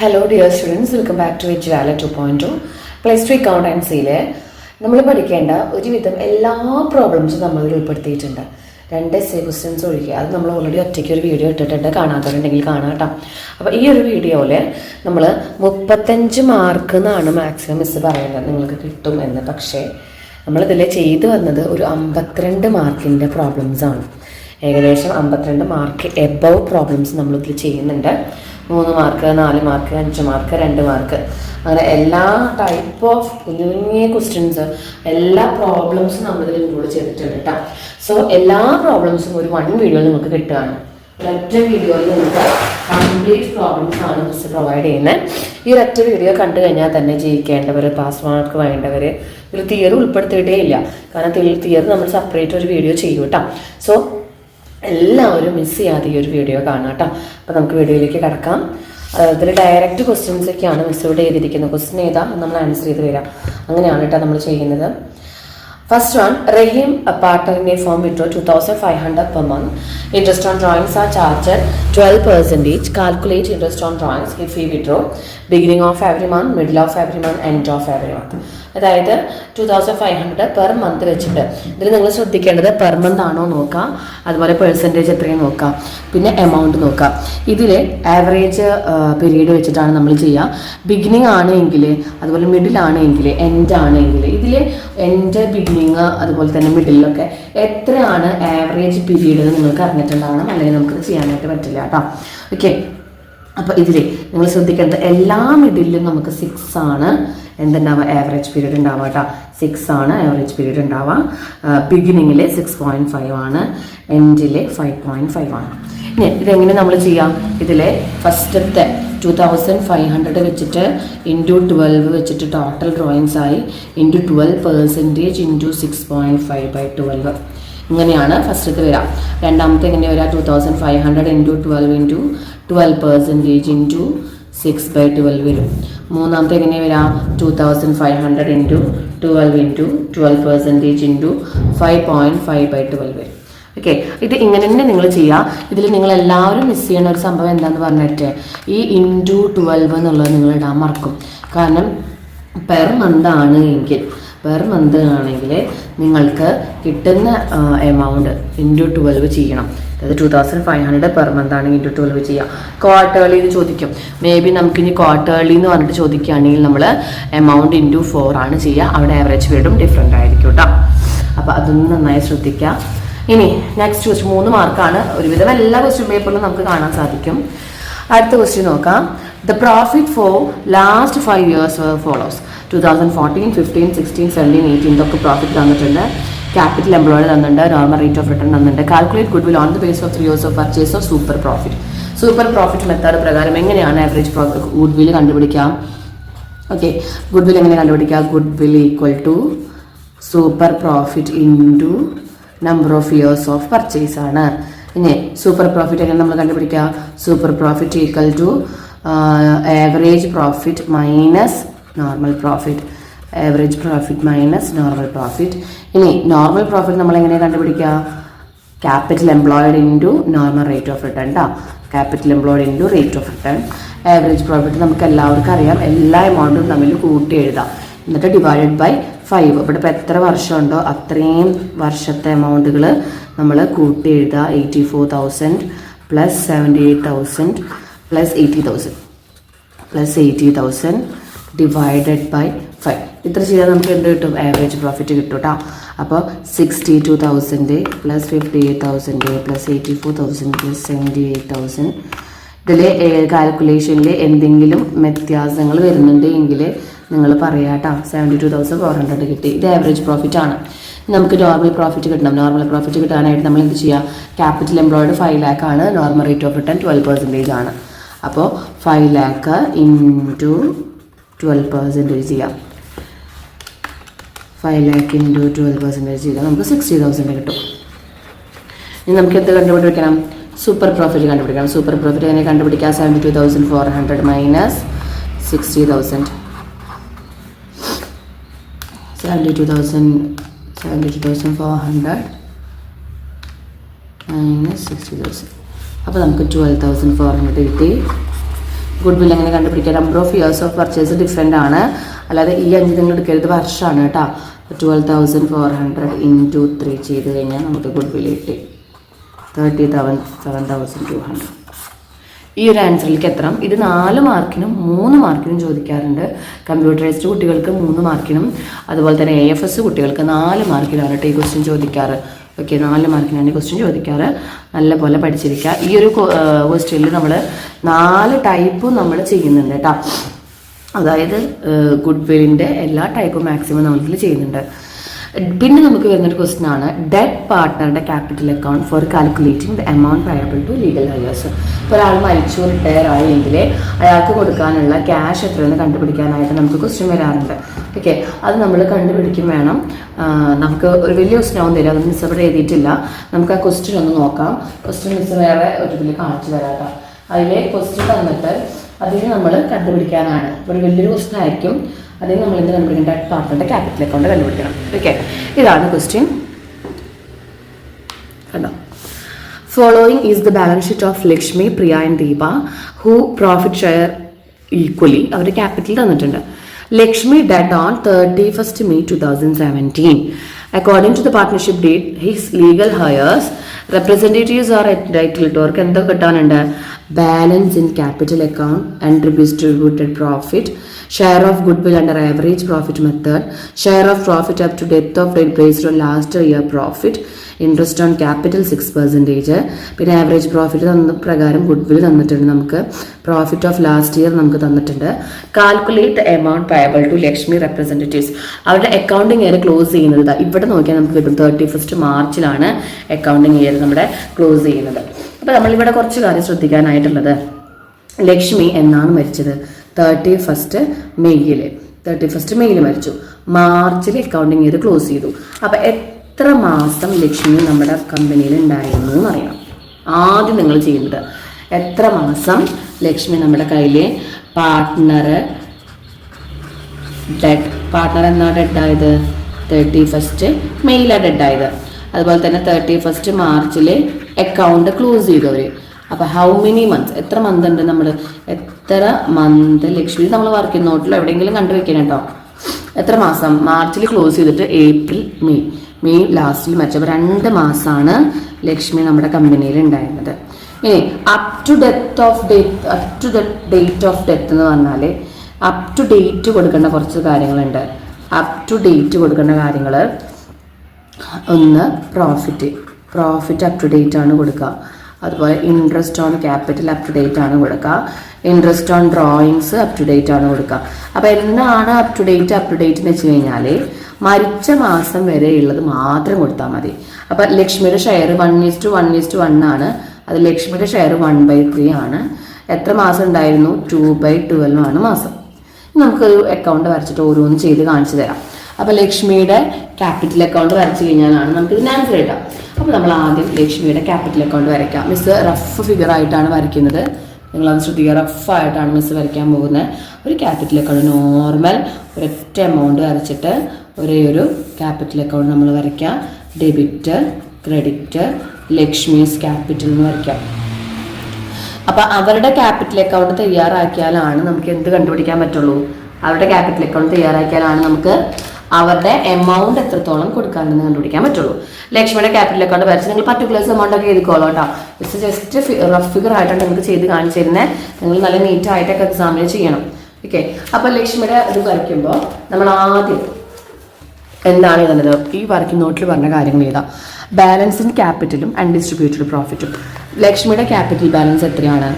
Hello dear students, welcome back to Ejvala 2.0 Plus 2 accountancy-ലെ നമ്മൾ പഠിക്കേണ്ട ഒരുവിധം എല്ലാ പ്രോബ്ലംസും നമ്മൾ ഉൾപ്പെടുത്തിയിട്ടുണ്ട്. 2 essay questions ഒഴികെ. അത് നമ്മൾ ഓൾറെഡി ഒറ്റയ്ക്ക് ഒരു വീഡിയോ ഇട്ടിട്ടുണ്ട്, കാണാത്തവരുണ്ടെങ്കിൽ കാണാം കേട്ടോ. അപ്പോൾ ഈ ഒരു വീഡിയോയിൽ നമ്മൾ 35 മാർക്ക് എന്നാണ് മാക്സിമം മിസ് പറയുന്നത് നിങ്ങൾക്ക് കിട്ടും എന്ന്. പക്ഷേ നമ്മളിതിൽ ചെയ്തു വന്നത് ഒരു 52 മാർക്കിൻ്റെ പ്രോബ്ലംസാണ്. ഏകദേശം 52 മാർക്ക് എബവ് പ്രോബ്ലംസ് നമ്മളിതിൽ ചെയ്യുന്നുണ്ട്. 3 മാർക്ക്, 4 മാർക്ക്, 5 മാർക്ക്, 2 മാർക്ക്, അങ്ങനെ എല്ലാ ടൈപ്പ് ഓഫ് കുഞ്ഞു കുഞ്ഞു ക്വസ്റ്റ്യൻസ്, എല്ലാ പ്രോബ്ലംസും നമ്മളിതിൽ ഇൻക്ലൂഡ് ചെയ്തിട്ടുണ്ട് കേട്ടോ. സോ എല്ലാ പ്രോബ്ലംസും ഒരു 1 വീഡിയോ നിങ്ങൾക്ക് കിട്ടുകയാണ്. ഒരൊറ്റ വീഡിയോയിൽ നിങ്ങൾക്ക് കംപ്ലീറ്റ് പ്രോബ്ലംസ് ആണ് മിസ് പ്രൊവൈഡ് ചെയ്യുന്നത്. ഈ ഒരൊറ്റ വീഡിയോ കണ്ടു കഴിഞ്ഞാൽ തന്നെ ജയിക്കേണ്ടവർ, പാസ് മാർക്ക് വേണ്ടവർ, ഇതിൽ തിയറി ഉൾപ്പെടുത്തിയിട്ടേ ഇല്ല. കാരണം തിയറി നമ്മൾ സെപ്പറേറ്റ് ഒരു വീഡിയോ ചെയ്യും കേട്ടോ. സോ എല്ലാവരും മിസ് ചെയ്യാതെ ഈ ഒരു വീഡിയോ കാണാം കേട്ടോ. അപ്പോൾ നമുക്ക് വീഡിയോയിലേക്ക് കിടക്കാം. ഇതിൽ ഡയറക്റ്റ് ക്വസ്റ്റ്യൻസ് ഒക്കെയാണ് മിസ് ഇവിടെ എഴുതിയിരിക്കുന്നത്. ക്വസ്റ്റ്യൻ ഏതാ നമ്മൾ ആൻസർ ചെയ്ത് വരാം. അങ്ങനെയാണ് കേട്ടോ നമ്മൾ ചെയ്യുന്നത്. First one, Rahim, a partner in a firm, withdraw 2,500 per month. Interest on drawings are charged 12%. Calculate interest on drawings if we withdraw beginning of every month, middle of every month, end of every month. അതായത് 2,500 per month വെച്ചിട്ട് ഇതിൽ നിങ്ങൾ ശ്രദ്ധിക്കേണ്ടത് per month ആണോ നോക്കാം, അതുപോലെ percentage എത്രയും നോക്കാം, പിന്നെ എമൗണ്ട് നോക്കാം. ഇതിൽ ആവറേജ് പീരീഡ് വെച്ചിട്ടാണ് നമ്മൾ ചെയ്യുക. ബിഗിനിങ് ആണെങ്കിൽ, അതുപോലെ മിഡിൽ ആണെങ്കിൽ, എൻഡ് ആണെങ്കിൽ, ഇതിൽ എൻഡ്, ബിഗിനിങ്, അതുപോലെ തന്നെ മിഡിലൊക്കെ എത്രയാണ് ആവറേജ് പീരീഡ് നിങ്ങൾക്ക് അറിഞ്ഞിട്ടുണ്ടാവണം, അല്ലെങ്കിൽ നമുക്ക് ചെയ്യാനായിട്ട് പറ്റില്ല കേട്ടോ. ഓക്കെ, അപ്പോൾ ഇതിൽ നിങ്ങൾ ശ്രദ്ധിക്കേണ്ടത് എല്ലാ മിഡിലും നമുക്ക് 6 ആണ് എന്തുണ്ടാവുക, ആവറേജ് പീരീഡ് ഉണ്ടാവുക കേട്ടോ. 6 ആണ് ആവറേജ് പീരീഡ് ഉണ്ടാവുക. ബിഗിനിങ്ങിൽ 6.5 ആണ്, എൻഡിൽ 5.5 ആണ്. ഇനി ഇതെങ്ങനെ നമ്മൾ ചെയ്യാം? ഇതിലെ ഫസ്റ്റത്തെ 2,500 വെച്ചിട്ട് ഇൻറ്റു 12 വെച്ചിട്ട് ടോട്ടൽ ഡ്രോയിങ്സ് ആയി ഇൻറ്റു 12% ഇൻറ്റു 6.5/12 ഇങ്ങനെയാണ് ഫസ്റ്റത്തെ വരിക. രണ്ടാമത്തെ എങ്ങനെ വരിക? 2,500 ഇൻറ്റു 12 ഇൻറ്റു 12% ഇൻറ്റു 6/12 വരും. മൂന്നാമത്തെ എങ്ങനെ വരിക? 2,500 ഇൻറ്റു 12 ഇൻറ്റു 12% ഇൻറ്റു 5.5/12 വരും. ഓക്കെ, ഇത് ഇങ്ങനെ തന്നെ നിങ്ങൾ ചെയ്യുക. ഇതിൽ നിങ്ങൾ എല്ലാവരും മിസ് ചെയ്യുന്ന ഒരു സംഭവം എന്താണെന്ന് പറഞ്ഞിട്ട് ഈ ഇൻറ്റു 12 എന്നുള്ളത് നിങ്ങൾ ഇടാൻ മറക്കും. കാരണം പെർ മന്ത് ആണ് എങ്കിൽ, പെർ മന്ത് ആണെങ്കിൽ നിങ്ങൾക്ക് കിട്ടുന്ന എമൗണ്ട് ഇൻറ്റു 12 ചെയ്യണം. അതായത് 2,500 പെർ മന്ത് ആണെങ്കിൽ ഇൻറ്റു 12 ചെയ്യാം. ക്വാർട്ടേർലി എന്ന് ചോദിക്കും. മേ ബി നമുക്കിനി ക്വാർട്ടേർലി എന്ന് പറഞ്ഞിട്ട് ചോദിക്കുകയാണെങ്കിൽ നമ്മൾ എമൗണ്ട് ഇൻറ്റു 4 ആണ് ചെയ്യുക. അവിടെ ആവറേജ് പീരീഡും ഡിഫറെൻ്റ് ആയിരിക്കും കേട്ടോ. അപ്പോൾ അതൊന്ന് നന്നായി ശ്രദ്ധിക്കുക. ഇനി നെക്സ്റ്റ് ക്വസ്റ്റ്യൻ 3 മാർക്കാണ്. ഒരുവിധം എല്ലാ ക്വസ്റ്റ്യൻ പേപ്പറിലും നമുക്ക് കാണാൻ സാധിക്കും. അടുത്ത ക്വസ്റ്റ്യൻ നോക്കാം. The profit for last 5 years follows. 2014, 15, 16, 17, 18 ഇതൊക്കെ പ്രോഫിറ്റ് തന്നിട്ടുണ്ട്. ക്യാപിറ്റൽ എംപ്ലോയ്ഡ് തന്നിട്ടുണ്ട്. നോർമൽ റേറ്റ് ഓഫ് റിട്ടേൺ തന്നിട്ടുണ്ട്. Calculate goodwill on the base of 3 years of purchase of super profit. Super profit method പ്രകാരം എങ്ങനെയാണ് ആവറേജ് ഗുഡ് വിൽ കണ്ടുപിടിക്കാം? Okay, goodwill എങ്ങനെ കണ്ടുപിടിക്കാം? Goodwill equal to super profit into number of years of purchase ആണ്. ഇനി super profit എങ്ങനെ നമ്മൾ കണ്ടുപിടിക്കുക? Super profit equal to average profit minus normal profit. Average profit minus normal profit. ഇനി normal profit നമ്മൾ എങ്ങനെ കണ്ടുപിടിക്കുക? Capital employed into normal rate of return കേട്ടോ. Capital employed into rate of return. Average profit നമുക്ക് എല്ലാവർക്കും അറിയാം, എല്ലാ എമൗണ്ടും തമ്മിൽ കൂട്ടി എഴുതാം. എന്നിട്ട് ഡിവൈഡഡ് ബൈ 5. ഇവിടെ ഇപ്പോൾ എത്ര വർഷമുണ്ടോ അത്രയും വർഷത്തെ എമൗണ്ടുകൾ നമ്മൾ കൂട്ടി എഴുതുക. 84,000 plus 78,000 plus 80,000 plus 80,000 divided by 5. ഇത്ര ചെയ്താൽ നമുക്ക് എന്ത് കിട്ടും? ആവറേജ് പ്രോഫിറ്റ് കിട്ടും കേട്ടോ. അപ്പോൾ 62,000 പ്ലസ് 58,000 പ്ലസ് 84,000 പ്ലസ് 78,000. ഇതിൽ കാൽക്കുലേഷനിൽ എന്തെങ്കിലും വ്യത്യാസങ്ങൾ വരുന്നുണ്ട് എങ്കിൽ നിങ്ങൾ പറയാം കേട്ടോ. 72,400 കിട്ടി. ഇത് ആവറേജ് പ്രോഫിറ്റ് ആണ്. നമുക്ക് നോർമൽ പ്രോഫിറ്റ് കിട്ടണം. നോർമൽ പ്രോഫിറ്റ് കിട്ടാനായിട്ട് നമ്മൾ എന്ത് ചെയ്യുക? ക്യാപിറ്റൽ എംപ്ലോയ്ഡ് 5 lakh ആണ്. നോർമൽ റേറ്റ് ഓഫ് റിട്ടേൺ 12% ആണ്. അപ്പോൾ 5 lakh ഇൻറ്റു 12% ചെയ്യാം. 5 lakh ഇൻറ്റു 12% ചെയ്താൽ നമുക്ക് 60,000 കിട്ടും. ഇനി നമുക്ക് എന്ത് കണ്ടുപിടിക്കണം? സൂപ്പർ പ്രോഫിറ്റ് കണ്ടുപിടിക്കണം. സൂപ്പർ പ്രോഫിറ്റ് എങ്ങനെ കണ്ടുപിടിക്കാം? 72,400 മൈനസ് 60,000. 72,400 മൈനസ് 60,000. അപ്പോൾ നമുക്ക് 12,400 കിട്ടി. ഗുഡ് വിൽ എങ്ങനെ കണ്ടുപിടിക്കുക? Number of years of purchase different ആണ്, അല്ലാതെ ഈ 5 നിങ്ങൾ എടുക്കരുത്, വർഷമാണ് കേട്ടോ. 12,400 ഇൻറ്റു 3 ചെയ്ത് കഴിഞ്ഞാൽ നമുക്ക് ഗുഡ് വിൽ കിട്ടി 37,200. ഈ ഒരു ആൻസറിലേക്ക് എത്തണം. ഇത് 4 മാർക്കിനും 3 മാർക്കിനും ചോദിക്കാറുണ്ട്. കമ്പ്യൂട്ടറൈസ്ഡ് കുട്ടികൾക്ക് 3 മാർക്കിനും അതുപോലെ തന്നെ AFS കുട്ടികൾക്ക് 4 മാർക്കിനാണ് ഈ ക്വസ്റ്റ്യൻ ചോദിക്കാറ്. ഓക്കെ, 4 മാർക്കിനാണ് ഈ ക്വസ്റ്റ്യൻ ചോദിക്കാറ്. നല്ലപോലെ പഠിച്ചിരിക്കുക. ഈ ഒരു ക്വസ്റ്റ്യനിൽ നമ്മൾ 4 ടൈപ്പും നമ്മൾ ചെയ്യുന്നുണ്ട് കേട്ടോ. അതായത് ഗുഡ് വില്ലിൻ്റെ എല്ലാ ടൈപ്പും മാക്സിമം നമ്മളിൽ ചെയ്യുന്നുണ്ട്. പിന്നെ നമുക്ക് വരുന്നൊരു ക്വസ്റ്റ്യൻ ആണ് ഡെറ്റ് പാർട്ട്ണറുടെ capital account for calculating the amount payable to legal heirs. ഇപ്പോൾ ഒരാൾ മരിച്ചു റിട്ടയർ ആയെങ്കിൽ അയാൾക്ക് കൊടുക്കാനുള്ള ക്യാഷ് എത്രയെന്ന് കണ്ടുപിടിക്കാനായിട്ട് നമുക്ക് ക്വസ്റ്റ്യൻ വരാറുണ്ട്. ഓക്കെ, അത് നമ്മൾ കണ്ടുപിടിക്കും വേണം. നമുക്ക് ഒരു വലിയ ക്വസ്റ്റ്യൻ ആവും തരിക, അത് മിസ് അവിടെ എഴുതിയിട്ടില്ല. നമുക്ക് ആ ക്വസ്റ്റ്യൻ ഒന്ന് നോക്കാം. ക്വസ്റ്റ്യൻ മിസ് വേറെ ഒരു ഇതിൽ കാണിച്ചു തരാം. അതിലെ ക്വസ്റ്റ്യൻ തന്നിട്ട് അതിന് നമ്മൾ കണ്ടുപിടിക്കാനാണ്. ഒരു വലിയൊരു ക്വസ്റ്റ്യൻ ആയിരിക്കും. അതിന് നമ്മൾ എന്ത് കണ്ടുപിടിക്കണം? ഡെറ്റ് പാർട്ട്ണറുടെ ക്യാപിറ്റൽ അക്കൗണ്ട് കണ്ടുപിടിക്കണം. ഓക്കെ, ഇതാണ് ക്വസ്റ്റ്യൻ. കണ്ടോ? Following is the balance sheet of Lakshmi, Priya and Deepa who profit share equally. അവരുടെ ക്യാപിറ്റൽ തന്നിട്ടുണ്ട്. Lakshmi dead on 31st May 2017. According to the partnership deed, his legal heirs, representatives are entitled to അവർക്ക് എന്തൊക്കെ കിട്ടാനുണ്ട്? Balance in capital account, undistributed profit, share of goodwill under average profit method, share of profit up to death of date based on last year profit, interest on capital 6%, പിന്നെ average profit തന്ന പ്രകാരം good will തന്നിട്ടുണ്ട്. നമുക്ക് profit of last year നമുക്ക് തന്നിട്ടുണ്ട്. Calculate amount payable to Lakshmi representatives. അവരുടെ accounting year close ചെയ്യുന്നത് ഇവിടെ നോക്കിയാൽ നമുക്ക് കിട്ടും. 31st മാർച്ചിലാണ് അക്കൗണ്ടിങ് ഇയർ നമ്മുടെ ക്ലോസ് ചെയ്യുന്നത്. അപ്പോൾ നമ്മളിവിടെ കുറച്ച് കാര്യം ശ്രദ്ധിക്കാനായിട്ടുള്ളത്, ലക്ഷ്മി എന്നാണ് മരിച്ചത്? 31st മെയ്യിൽ മരിച്ചു. മാർച്ചിൽ അക്കൗണ്ടിങ് ഇയർ ക്ലോസ് ചെയ്തു. അപ്പോൾ എത്ര മാസം ലക്ഷ്മി നമ്മുടെ കമ്പനിയിൽ ഉണ്ടായിരുന്നു എന്നറിയണം. ആദ്യം നിങ്ങൾ ചെയ്യുന്നത് എത്ര മാസം ലക്ഷ്മി നമ്മുടെ കയ്യിൽ പാർട്ട്ണർ എന്നാണ് ഡെഡായത്? 31st മെയ്യിലാണ് ഡെഡായത്. അതുപോലെ തന്നെ 31st മാർച്ചിൽ അക്കൗണ്ട് ക്ലോസ് ചെയ്തവർ. അപ്പോൾ ഹൗ മെനി മന്ത്സ്, എത്ര മന്ത് ഉണ്ട്? നമ്മൾ എത്ര മന്ത് ലക്ഷ്മി നമ്മൾ വർക്ക് ചെയ്യുന്ന നോട്ടിൽ എവിടെയെങ്കിലും കണ്ടുവെക്കണം കേട്ടോ. എത്ര മാസം? മാർച്ചിൽ ക്ലോസ് ചെയ്തിട്ട് ഏപ്രിൽ മെയ് ലാസ്റ്റിൽ മരിച്ചപ്പോൾ 2 മാസമാണ് ലക്ഷ്മി നമ്മുടെ കമ്പനിയിൽ ഉണ്ടായിരുന്നത്. ഇനി up to the date of death എന്ന് പറഞ്ഞാൽ അപ് ടു ഡേറ്റ് കൊടുക്കേണ്ട കുറച്ച് കാര്യങ്ങളുണ്ട്. അപ് ടു ഡേറ്റ് കൊടുക്കേണ്ട കാര്യങ്ങൾ, ഒന്ന് പ്രോഫിറ്റ് അപ് ടു ഡേറ്റ് ആണ് കൊടുക്കുക. അതുപോലെ interest on capital up to date ആണ് കൊടുക്കുക. Interest on drawings up to date ആണ് കൊടുക്കുക. അപ്പോൾ എന്താണ് അപ് ടു ഡേറ്റ് എന്ന് വെച്ച് കഴിഞ്ഞാൽ മരിച്ച മാസം വരെയുള്ളത് മാത്രം കൊടുത്താൽ മതി. അപ്പോൾ ലക്ഷ്മിയുടെ ഷെയർ 1:1:1 ആണ്. അത് ലക്ഷ്മിയുടെ ഷെയർ 1/3 ആണ്. എത്ര മാസം ഉണ്ടായിരുന്നു? 2/12 ആണ് മാസം. നമുക്കൊരു അക്കൗണ്ട് വരച്ചിട്ട് ഓരോന്ന് ചെയ്ത് കാണിച്ചു തരാം. അപ്പോൾ ലക്ഷ്മിയുടെ ക്യാപിറ്റൽ അക്കൗണ്ട് വരച്ചു കഴിഞ്ഞാലാണ് നമുക്ക് ഇതിന് ആൻസർ കിട്ടാം. അപ്പോൾ നമ്മൾ ആദ്യം ലക്ഷ്മിയുടെ ക്യാപിറ്റൽ അക്കൗണ്ട് വരയ്ക്കാം. മിസ് റഫ് ഫിഗർ ആയിട്ടാണ് വരയ്ക്കുന്നത്. നിങ്ങളത് ശ്രദ്ധിക്കുക, റഫായിട്ടാണ് മിസ് വരയ്ക്കാൻ പോകുന്നത്. ഒരു ക്യാപിറ്റൽ അക്കൗണ്ട് നോർമൽ ഒരൊറ്റ എമൗണ്ട് വരച്ചിട്ട് ഒരു ക്യാപിറ്റൽ അക്കൗണ്ട് നമ്മൾ വരയ്ക്കാം. ഡെബിറ്റ്, ക്രെഡിറ്റ്, ലക്ഷ്മീസ് ക്യാപിറ്റൽ എന്ന് വരയ്ക്കാം. അപ്പം അവരുടെ ക്യാപിറ്റൽ അക്കൗണ്ട് തയ്യാറാക്കിയാലാണ് നമുക്ക് എന്ത് കണ്ടുപിടിക്കാൻ പറ്റുള്ളൂ? അവരുടെ ക്യാപിറ്റൽ അക്കൗണ്ട് തയ്യാറാക്കിയാലാണ് നമുക്ക് അവരുടെ എമൗണ്ട് എത്രത്തോളം കൊടുക്കാമെന്ന് കണ്ടുപിടിക്കാൻ പറ്റുള്ളൂ. ലക്ഷ്മിയുടെ ക്യാപിറ്റൽ അക്കൗണ്ട് വരച്ച് നിങ്ങൾ പർട്ടിക്കുലർ എമൗണ്ട് ഒക്കെ എഴുതിക്കോളൂ കേട്ടോ. ജസ്റ്റ് റഫ് ഫിഗർ ആയിട്ടാണ് നിങ്ങൾക്ക് ചെയ്ത് കാണിച്ചു തരുന്നത്. നിങ്ങൾ നല്ല നീറ്റായിട്ടൊക്കെ എക്സാമിന് ചെയ്യണം. ഓക്കെ, അപ്പോൾ ലക്ഷ്മിയുടെ ഇത് വരയ്ക്കുമ്പോൾ നമ്മൾ ആദ്യം എന്താണ് എഴുതുന്നത്? ഈ വർക്കിംഗ് നോട്ടിൽ പറഞ്ഞ കാര്യങ്ങൾ എഴുതാം. ബാലൻസ് ഇൻ ക്യാപിറ്റലും അൺഡിസ്ട്രിബ്യൂട്ടഡ് പ്രോഫിറ്റും. ലക്ഷ്മിയുടെ ക്യാപിറ്റൽ ബാലൻസ് എത്രയാണ്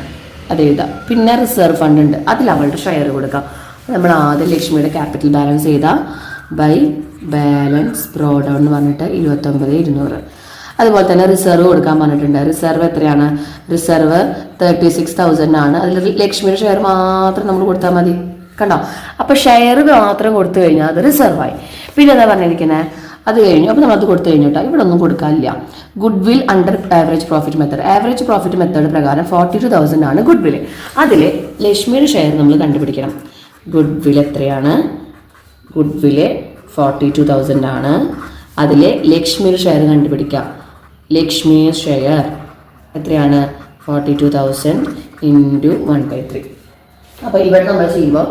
അത് എഴുതാം. പിന്നെ റിസർവ് ഫണ്ട് ഉണ്ട്, അതിൽ അവളുടെ ഷെയർ കൊടുക്കാം. നമ്മൾ ആദ്യം ലക്ഷ്മിയുടെ ക്യാപിറ്റൽ ബാലൻസ് ചെയ്താൽ ബൈ ബാലൻസ് ബ്രോഡ് എന്ന് പറഞ്ഞിട്ട് 29,200. അതുപോലെ തന്നെ റിസർവ് കൊടുക്കാൻ പറഞ്ഞിട്ടുണ്ട്. റിസർവ് എത്രയാണ്? റിസർവ് 36,000 ആണ്. അതിൽ ലക്ഷ്മിയുടെ ഷെയർ മാത്രം നമ്മൾ കൊടുത്താൽ മതി. കണ്ടോ? അപ്പോൾ ഷെയർ മാത്രം കൊടുത്തു കഴിഞ്ഞാൽ അത് റിസർവായി. പിന്നെ എന്താ പറഞ്ഞിരിക്കുന്നത്? അത് കഴിഞ്ഞു. അപ്പോൾ നമ്മളത് കൊടുത്തു കഴിഞ്ഞിട്ടോ ഇവിടെ ഒന്നും കൊടുക്കാനില്ല. Goodwill under average profit method. Average profit method പ്രകാരം 42,000 ആണ് ഗുഡ് വിൽ. അതിൽ ലക്ഷ്മിയുടെ ഷെയർ നമ്മൾ കണ്ടുപിടിക്കണം. ഗുഡ് വിൽ എത്രയാണ്? ഗുഡ് വില് 42,000 ആണ്. അതിൽ ലക്ഷ്മിയുടെ ഷെയർ കണ്ടുപിടിക്കാം. ലക്ഷ്മിയുടെ ഷെയർ എത്രയാണ്? 42,000 × 1/3. അപ്പോൾ ഇവിടെ നമ്മൾ ചെയ്യുമ്പോൾ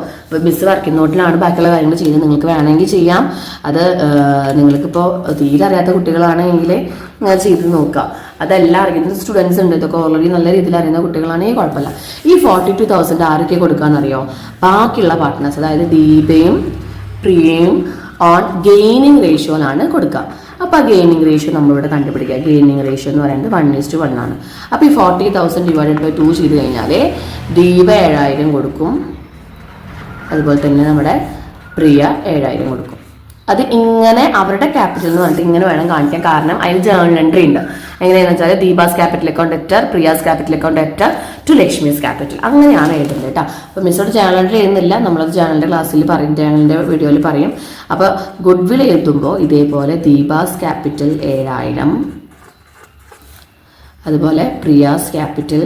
മിസ് വർക്കിംഗ് നോട്ടിലാണ് ബാക്കിയുള്ള കാര്യങ്ങൾ ചെയ്യുന്നത്. നിങ്ങൾക്ക് വേണമെങ്കിൽ ചെയ്യാം. അത് നിങ്ങൾക്കിപ്പോൾ തീരെ അറിയാത്ത കുട്ടികളാണെങ്കിൽ നിങ്ങൾ ചെയ്ത് നോക്കുക. അതെല്ലാം അറിയുന്ന സ്റ്റുഡൻസ് ഉണ്ട്, ഇതൊക്കെ ഓൾറെഡി നല്ല രീതിയിൽ അറിയുന്ന കുട്ടികളാണെങ്കിൽ കുഴപ്പമില്ല. ഈ 42,000 ആരൊക്കെ കൊടുക്കാമെന്നറിയോ? ബാക്കിയുള്ള പാർട്ട്നേഴ്സ്, അതായത് ദീപയും പ്രിയയും ഓൺ ഗെയിനിങ് റേഷ്യോയിലാണ് കൊടുക്കുക. അപ്പോൾ ആ ഗെയിനിങ് റേഷ്യോ നമ്മളിവിടെ കണ്ടുപിടിക്കുക. ഗെയിനിങ് റേഷ്യോ എന്ന് പറയുന്നത് 1:1 ആണ്. അപ്പോൾ ഈ 40,000 ഡിവൈഡഡ് ബൈ 2 ചെയ്ത് കഴിഞ്ഞാൽ ദീപ 7,000 കൊടുക്കും, അതുപോലെ തന്നെ നമ്മുടെ പ്രിയ 7,000 കൊടുക്കും. അത് ഇങ്ങനെ അവരുടെ ക്യാപിറ്റൽ എന്ന് പറഞ്ഞിട്ട് ഇങ്ങനെ വേണം കാണിക്കാൻ. കാരണം അതിന് ജേർണൽ എൻട്രി ഉണ്ട്. എങ്ങനെയാണെന്ന് വെച്ചാൽ Deepa's capital account debtor, Priya's capital account debtor to Lakshmi's capital, അങ്ങനെയാണ് എഴുതുന്നത് കേട്ടോ. അപ്പോൾ മിസ്സോട് ജേർണൽ എൻട്രി എഴുതുന്നില്ല, നമ്മളത് ജേർണലിൻ്റെ ക്ലാസ്സിൽ പറയും, ജേർണലിൻ്റെ വീഡിയോയിൽ പറയും. അപ്പോൾ ഗുഡ് വിൽ എഴുതുമ്പോൾ ഇതേപോലെ ദീപാസ് ക്യാപിറ്റൽ 7,000, അതുപോലെ പ്രിയാസ് ക്യാപിറ്റൽ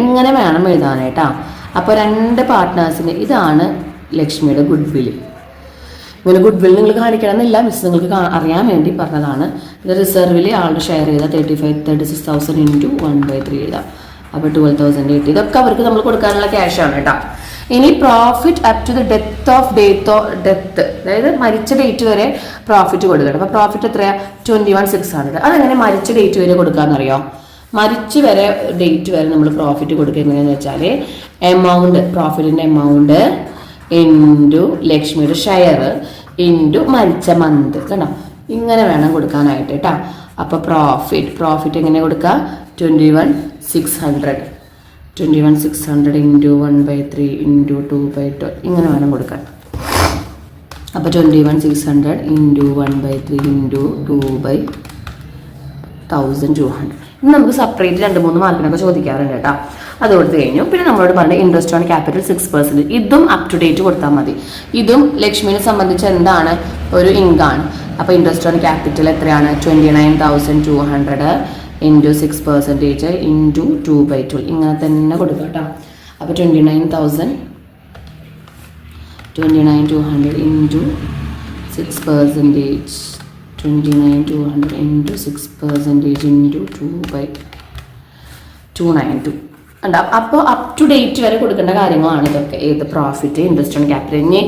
ഇങ്ങനെ വേണം എഴുതാനായിട്ടാ. അപ്പോൾ 2 പാർട്ട്നേഴ്സിന് ഇതാണ് ലക്ഷ്മിയുടെ ഗുഡ് വിൽ. ഇങ്ങനെ ഗുഡ് വിൽ നിങ്ങൾ കാണിക്കണം എന്നില്ല, മിസ് നിങ്ങൾക്ക് അറിയാൻ വേണ്ടി പറഞ്ഞതാണ്. ഇത് റിസർവിൽ ആളുടെ ഷെയർ ചെയ്താൽ 36,000 ഇൻറ്റു 1/3 എഴുതാം. അപ്പോൾ 12,080. ഇതൊക്കെ അവർക്ക് നമ്മൾ കൊടുക്കാനുള്ള ക്യാഷാണ് കേട്ടോ. ഇനി profit up to the death of death, അതായത് മരിച്ച ഡേറ്റ് വരെ പ്രോഫിറ്റ് കൊടുക്കണം. അപ്പോൾ പ്രോഫിറ്റ് എത്രയാണ്? 21,600. അതെങ്ങനെ മരിച്ച ഡേറ്റ് വരെ കൊടുക്കാമെന്നറിയോ? മരിച്ച് വരെ ഡേറ്റ് വരെ നമ്മൾ പ്രോഫിറ്റ് കൊടുക്കുക എങ്ങനെയാണെന്ന് വെച്ചാൽ എമൗണ്ട്, പ്രോഫിറ്റിൻ്റെ എമൗണ്ട് ഇൻറ്റു ലക്ഷ്മിയുടെ ഷെയർ ഇൻറ്റു മരിച്ച മന്ത്, കണ്ടോ? ഇങ്ങനെ വേണം കൊടുക്കാനായിട്ട് കേട്ടോ. അപ്പോൾ പ്രോഫിറ്റ് എങ്ങനെ കൊടുക്കുക? 21,600 ഇൻറ്റു 1/3 ഇൻറ്റു 2/12 ഇങ്ങനെ വേണം കൊടുക്കാൻ. അപ്പോൾ 21,600 ഇൻറ്റു 1/3 ഇൻറ്റു 2/1200. ഇനി നമുക്ക് സെപ്പറേറ്റ് 2-3 മാർക്കിനൊക്കെ ചോദിക്കാറുണ്ട് കേട്ടോ. അത് കൊടുത്തു കഴിഞ്ഞു. പിന്നെ നമ്മളോട് പറഞ്ഞ ഇൻട്രസ്റ്റ് ഓൺ ക്യാപിറ്റൽ 6%. ഇതും അപ് ടു ഡേറ്റ് കൊടുത്താൽ മതി. ഇതും ലക്ഷ്മിനെ സംബന്ധിച്ച് എന്താണ്? ഒരു ഇൻകാണ്. അപ്പോൾ ഇൻട്രസ്റ്റ് ഓൺ ക്യാപിറ്റൽ എത്രയാണ്? 29,200 ഇൻറ്റു 6% ഇൻറ്റു 2/12 ഇങ്ങനെ തന്നെ കൊടുക്കുക കേട്ടോ. അപ്പോൾ 29,200 ഇൻറ്റു 6%, 29,200 ഇൻറ്റു 6% ഇൻറ്റു 2/292 ഉണ്ടാവും. അപ്പോൾ അപ് ടു ഡേറ്റ് വരെ കൊടുക്കേണ്ട കാര്യങ്ങളാണ് ഇതൊക്കെ. ഏത് പ്രോഫിറ്റ്, ഇൻട്രസ്റ്റ് ഓൺ ക്യാപിറ്റൽ. ഇനി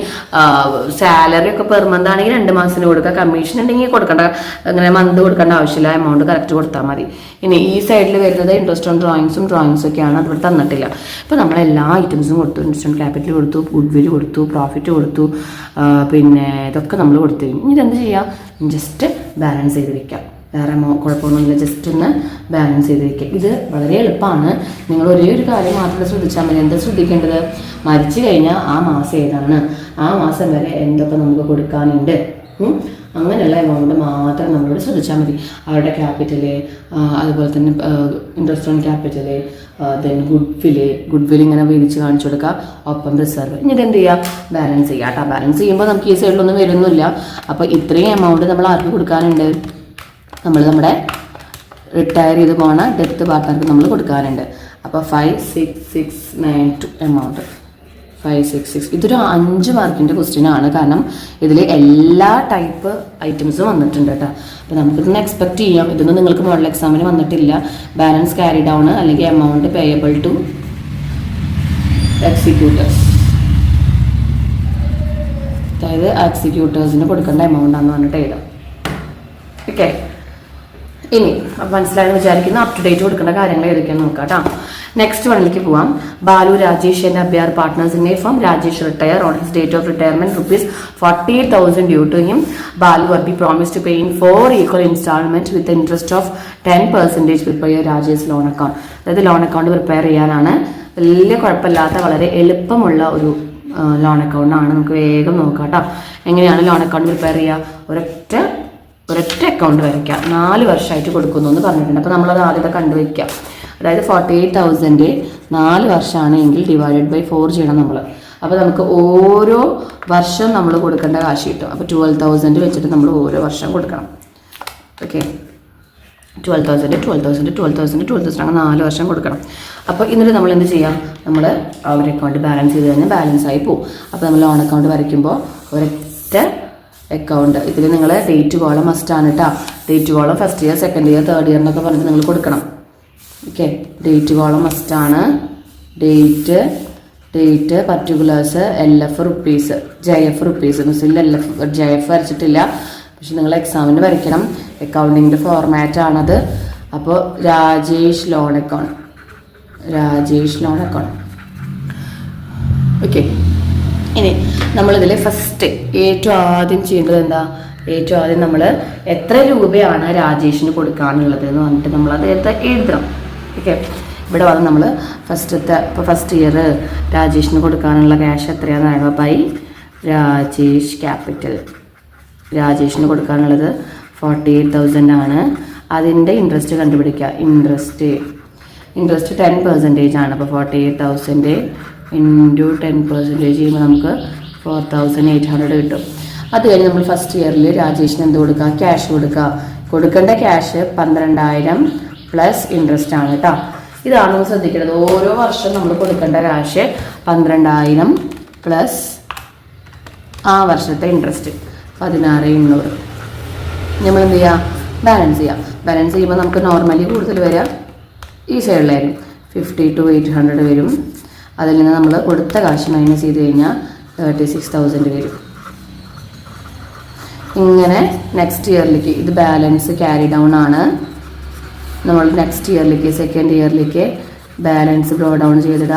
സാലറി ഒക്കെ പെർ മന്ത് ആണെങ്കിൽ 2 മാസത്തിന് കൊടുക്കുക. കമ്മീഷൻ ഉണ്ടെങ്കിൽ കൊടുക്കേണ്ട, അങ്ങനെ മന്ത് കൊടുക്കേണ്ട ആവശ്യമില്ല, എമൗണ്ട് കറക്റ്റ് കൊടുത്താൽ മതി. ഇനി ഈ സൈഡിൽ വരുന്നത് ഇൻട്രസ്റ്റ് ഓൺ ഡ്രോയിങ്സും ഒക്കെയാണ്. അതിവിടെ തന്നിട്ടില്ല. ഇപ്പോൾ നമ്മളെല്ലാ ഐറ്റംസും കൊടുത്തു. ഇൻട്രസ്റ്റ് ഓൺ ക്യാപിറ്റൽ കൊടുത്തു, ഗുഡ് വിൽ കൊടുത്തു, പ്രോഫിറ്റ് കൊടുത്തു, പിന്നെ ഇതൊക്കെ നമ്മൾ കൊടുത്തു. ഇനി ഇതെന്ത് ചെയ്യാം? ജസ്റ്റ് ബാലൻസ് ചെയ്ത് വെക്കാം. വേറെ കുഴപ്പമൊന്നുമില്ല, ജസ്റ്റ് ഒന്ന് ബാലൻസ് ചെയ്ത് വയ്ക്കുക. ഇത് വളരെ എളുപ്പമാണ്. നിങ്ങൾ ഒരേ ഒരു കാര്യം മാത്രം ശ്രദ്ധിച്ചാൽ മതി. എന്താ ശ്രദ്ധിക്കേണ്ടത്? മരിച്ചു കഴിഞ്ഞാൽ ആ മാസം ഏതാണ്, ആ മാസം വരെ എന്തൊക്കെ നമുക്ക് കൊടുക്കാനുണ്ട്, അങ്ങനെയുള്ള എമൗണ്ട് മാത്രം നമ്മളോട് ശ്രദ്ധിച്ചാൽ മതി. അവരുടെ ക്യാപിറ്റല്, അതുപോലെ തന്നെ interest on capital, then good will ഇങ്ങനെ വീതിച്ച് കാണിച്ചു കൊടുക്കുക, ഒപ്പം റിസർവ്. ഇനി ഇതെന്ത് ചെയ്യുക? ബാലൻസ് ചെയ്യുക കേട്ടോ. ബാലൻസ് ചെയ്യുമ്പോൾ നമുക്ക് ഈ സൈഡിലൊന്നും വരുന്നില്ല. അപ്പോൾ ഇത്രയും എമൗണ്ട് നമ്മൾ ആർക്ക് കൊടുക്കാനുണ്ട്? നമ്മുടെ റിട്ടയർ ചെയ്ത് പോണ ഡെത്ത് പാർട്ട്ണർക്ക് നമ്മൾ കൊടുക്കാനുണ്ട്. അപ്പോൾ 5692 എമൗണ്ട് 566. ഇതൊരു 5 മാർക്കിൻ്റെ ക്വസ്റ്റ്യൻ ആണ്. കാരണം ഇതിൽ എല്ലാ ടൈപ്പ് ഐറ്റംസും വന്നിട്ടുണ്ട് കേട്ടോ. അപ്പോൾ നമുക്കിതൊന്ന് എക്സ്പെക്ട് ചെയ്യാം. ഇതൊന്നും നിങ്ങൾക്ക് മോഡൽ എക്സാമിന് വന്നിട്ടില്ല. ബാലൻസ് ക്യാരി ഡൗൺ അല്ലെങ്കിൽ എമൗണ്ട് പേയബിൾ ടു എക്സിക്യൂട്ടേഴ്സ്, അതായത് എക്സിക്യൂട്ടേഴ്സിന് കൊടുക്കേണ്ട എമൗണ്ട് ആണെന്ന് പറഞ്ഞിട്ട് എഴുതാം. ഓക്കെ, ഇനി മനസ്സിലായെന്ന് വിചാരിക്കുന്ന അപ് ടു ഡേറ്റ് കൊടുക്കേണ്ട കാര്യങ്ങൾ ഏതൊക്കെയാണെന്ന് നോക്കാം കേട്ടോ. നെക്സ്റ്റ് വണ്ണിലേക്ക് പോവാം. ബാലു രാജേഷ് ആൻഡ് അബ്യാർ partners in a firm. Rajesh retire on his date of retirement ₹48,000 due to him. Balu Abhi promise to pay in 4 equal installments with interest of 10% prepare Rajesh loan account. അതായത് ലോൺ അക്കൗണ്ട് പ്രിപ്പയർ ചെയ്യാനാണ്. വലിയ കുഴപ്പമില്ലാത്ത വളരെ എളുപ്പമുള്ള ഒരു ലോൺ അക്കൗണ്ടാണ്. നമുക്ക് വേഗം നോക്കാം കേട്ടോ. എങ്ങനെയാണ് ലോൺ അക്കൗണ്ട് പ്രിപ്പയർ ചെയ്യുക? ഒരൊറ്റ അക്കൗണ്ട് വരയ്ക്കുക. 4 വർഷമായിട്ട് കൊടുക്കുന്നു എന്ന് പറഞ്ഞിട്ടുണ്ട്. അപ്പോൾ നമ്മളത് ആദ്യത്തെ കണ്ടുവയ്ക്കുക. അതായത് 48,000 4 വർഷമാണ് എങ്കിൽ ഡിവൈഡഡ് ബൈ 4 ചെയ്യണം നമ്മൾ. അപ്പോൾ നമുക്ക് ഓരോ വർഷം നമ്മൾ കൊടുക്കേണ്ട കാശ് കിട്ടും. അപ്പോൾ 12,000 വെച്ചിട്ട് നമ്മൾ ഓരോ വർഷം കൊടുക്കണം. ഓക്കെ, 12,000 അങ്ങനെ 4 വർഷം കൊടുക്കണം. അപ്പോൾ എന്നിട്ട് നമ്മൾ എന്ത് ചെയ്യാം? നമ്മൾ ആ ഒരു അക്കൗണ്ട് ബാലൻസ് ചെയ്ത് കഴിഞ്ഞാൽ ബാലൻസ് ആയി പോകും. അപ്പോൾ നമ്മൾ ലോൺ അക്കൗണ്ട് വരയ്ക്കുമ്പോൾ ഒരൊറ്റ അക്കൗണ്ട്. ഇതിൽ നിങ്ങൾ ഡേറ്റ് കോളം മസ്റ്റാണ് കേട്ടോ. Date column first year, second year, third year എന്നൊക്കെ പറഞ്ഞിട്ട് നിങ്ങൾ കൊടുക്കണം. ഓക്കെ, ഡേറ്റ് കോളം മസ്റ്റാണ്. Date, date, particulars, LF rupees, JF rupees. മുസ്ലിം LF JF വരച്ചിട്ടില്ല, പക്ഷെ നിങ്ങൾ എക്സാമിന് വരയ്ക്കണം. അക്കൗണ്ടിങ്ങിൻ്റെ ഫോർമാറ്റാണത്. അപ്പോൾ Rajesh loan account, Rajesh loan account. Okay, ഇനി നമ്മളിതിൽ ഫസ്റ്റ് ഏറ്റവും ആദ്യം ചെയ്യേണ്ടത് എന്താ? ഏറ്റവും ആദ്യം നമ്മൾ എത്ര രൂപയാണ് രാജേഷിന് കൊടുക്കാനുള്ളത് എന്ന് പറഞ്ഞിട്ട് നമ്മളത് എഴുതണം. ഓക്കെ, ഇവിടെ വന്ന് നമ്മൾ ഫസ്റ്റ് ഇയർ രാജേഷിന് കൊടുക്കാനുള്ള ക്യാഷ് എത്രയാണെന്ന് പറയുമ്പോൾ ബൈ രാജേഷ് ക്യാപിറ്റൽ. രാജേഷിന് കൊടുക്കാനുള്ളത് 48,000 ആണ്. അതിൻ്റെ ഇൻട്രസ്റ്റ് കണ്ടുപിടിക്കുക. ഇൻട്രസ്റ്റ് 10% ആണ്. അപ്പോൾ 48,000 ഇൻറ്റു 10% ചെയ്യുമ്പോൾ നമുക്ക് 4,800 കിട്ടും. അത് കഴിഞ്ഞ് നമ്മൾ ഫസ്റ്റ് ഇയറിൽ രാജേഷിന് എന്ത് കൊടുക്കുക? ക്യാഷ് കൊടുക്കുക. കൊടുക്കേണ്ട ക്യാഷ് 12,000 പ്ലസ് ഇൻട്രസ്റ്റ് ആണ് കേട്ടോ. ഇതാണ് നമ്മൾ ശ്രദ്ധിക്കേണ്ടത്. ഓരോ വർഷം നമ്മൾ കൊടുക്കേണ്ട ക്യാഷ് 12,000 പ്ലസ് ആ വർഷത്തെ ഇൻട്രസ്റ്റ് 16,800. നമ്മൾ എന്ത് ചെയ്യുക? ബാലൻസ് ചെയ്യാം. ബാലൻസ് ചെയ്യുമ്പോൾ നമുക്ക് നോർമലി കൂടുതൽ വരിക ഈ സൈഡിലായിരിക്കും. 52,800 വരും. അതിൽ നിന്ന് നമ്മൾ കൊടുത്ത കാശ് മൈനസ് ചെയ്ത് കഴിഞ്ഞാൽ 36,000 വരും. ഇങ്ങനെ നെക്സ്റ്റ് ഇയറിലേക്ക് ഇത് ബാലൻസ് ക്യാരി ഡൗൺ ആണ്. നമ്മൾ നെക്സ്റ്റ് ഇയറിലേക്ക് സെക്കൻഡ് ഇയറിലേക്ക് ബാലൻസ് ബ്രോ ഡൗൺ ചെയ്തിടുക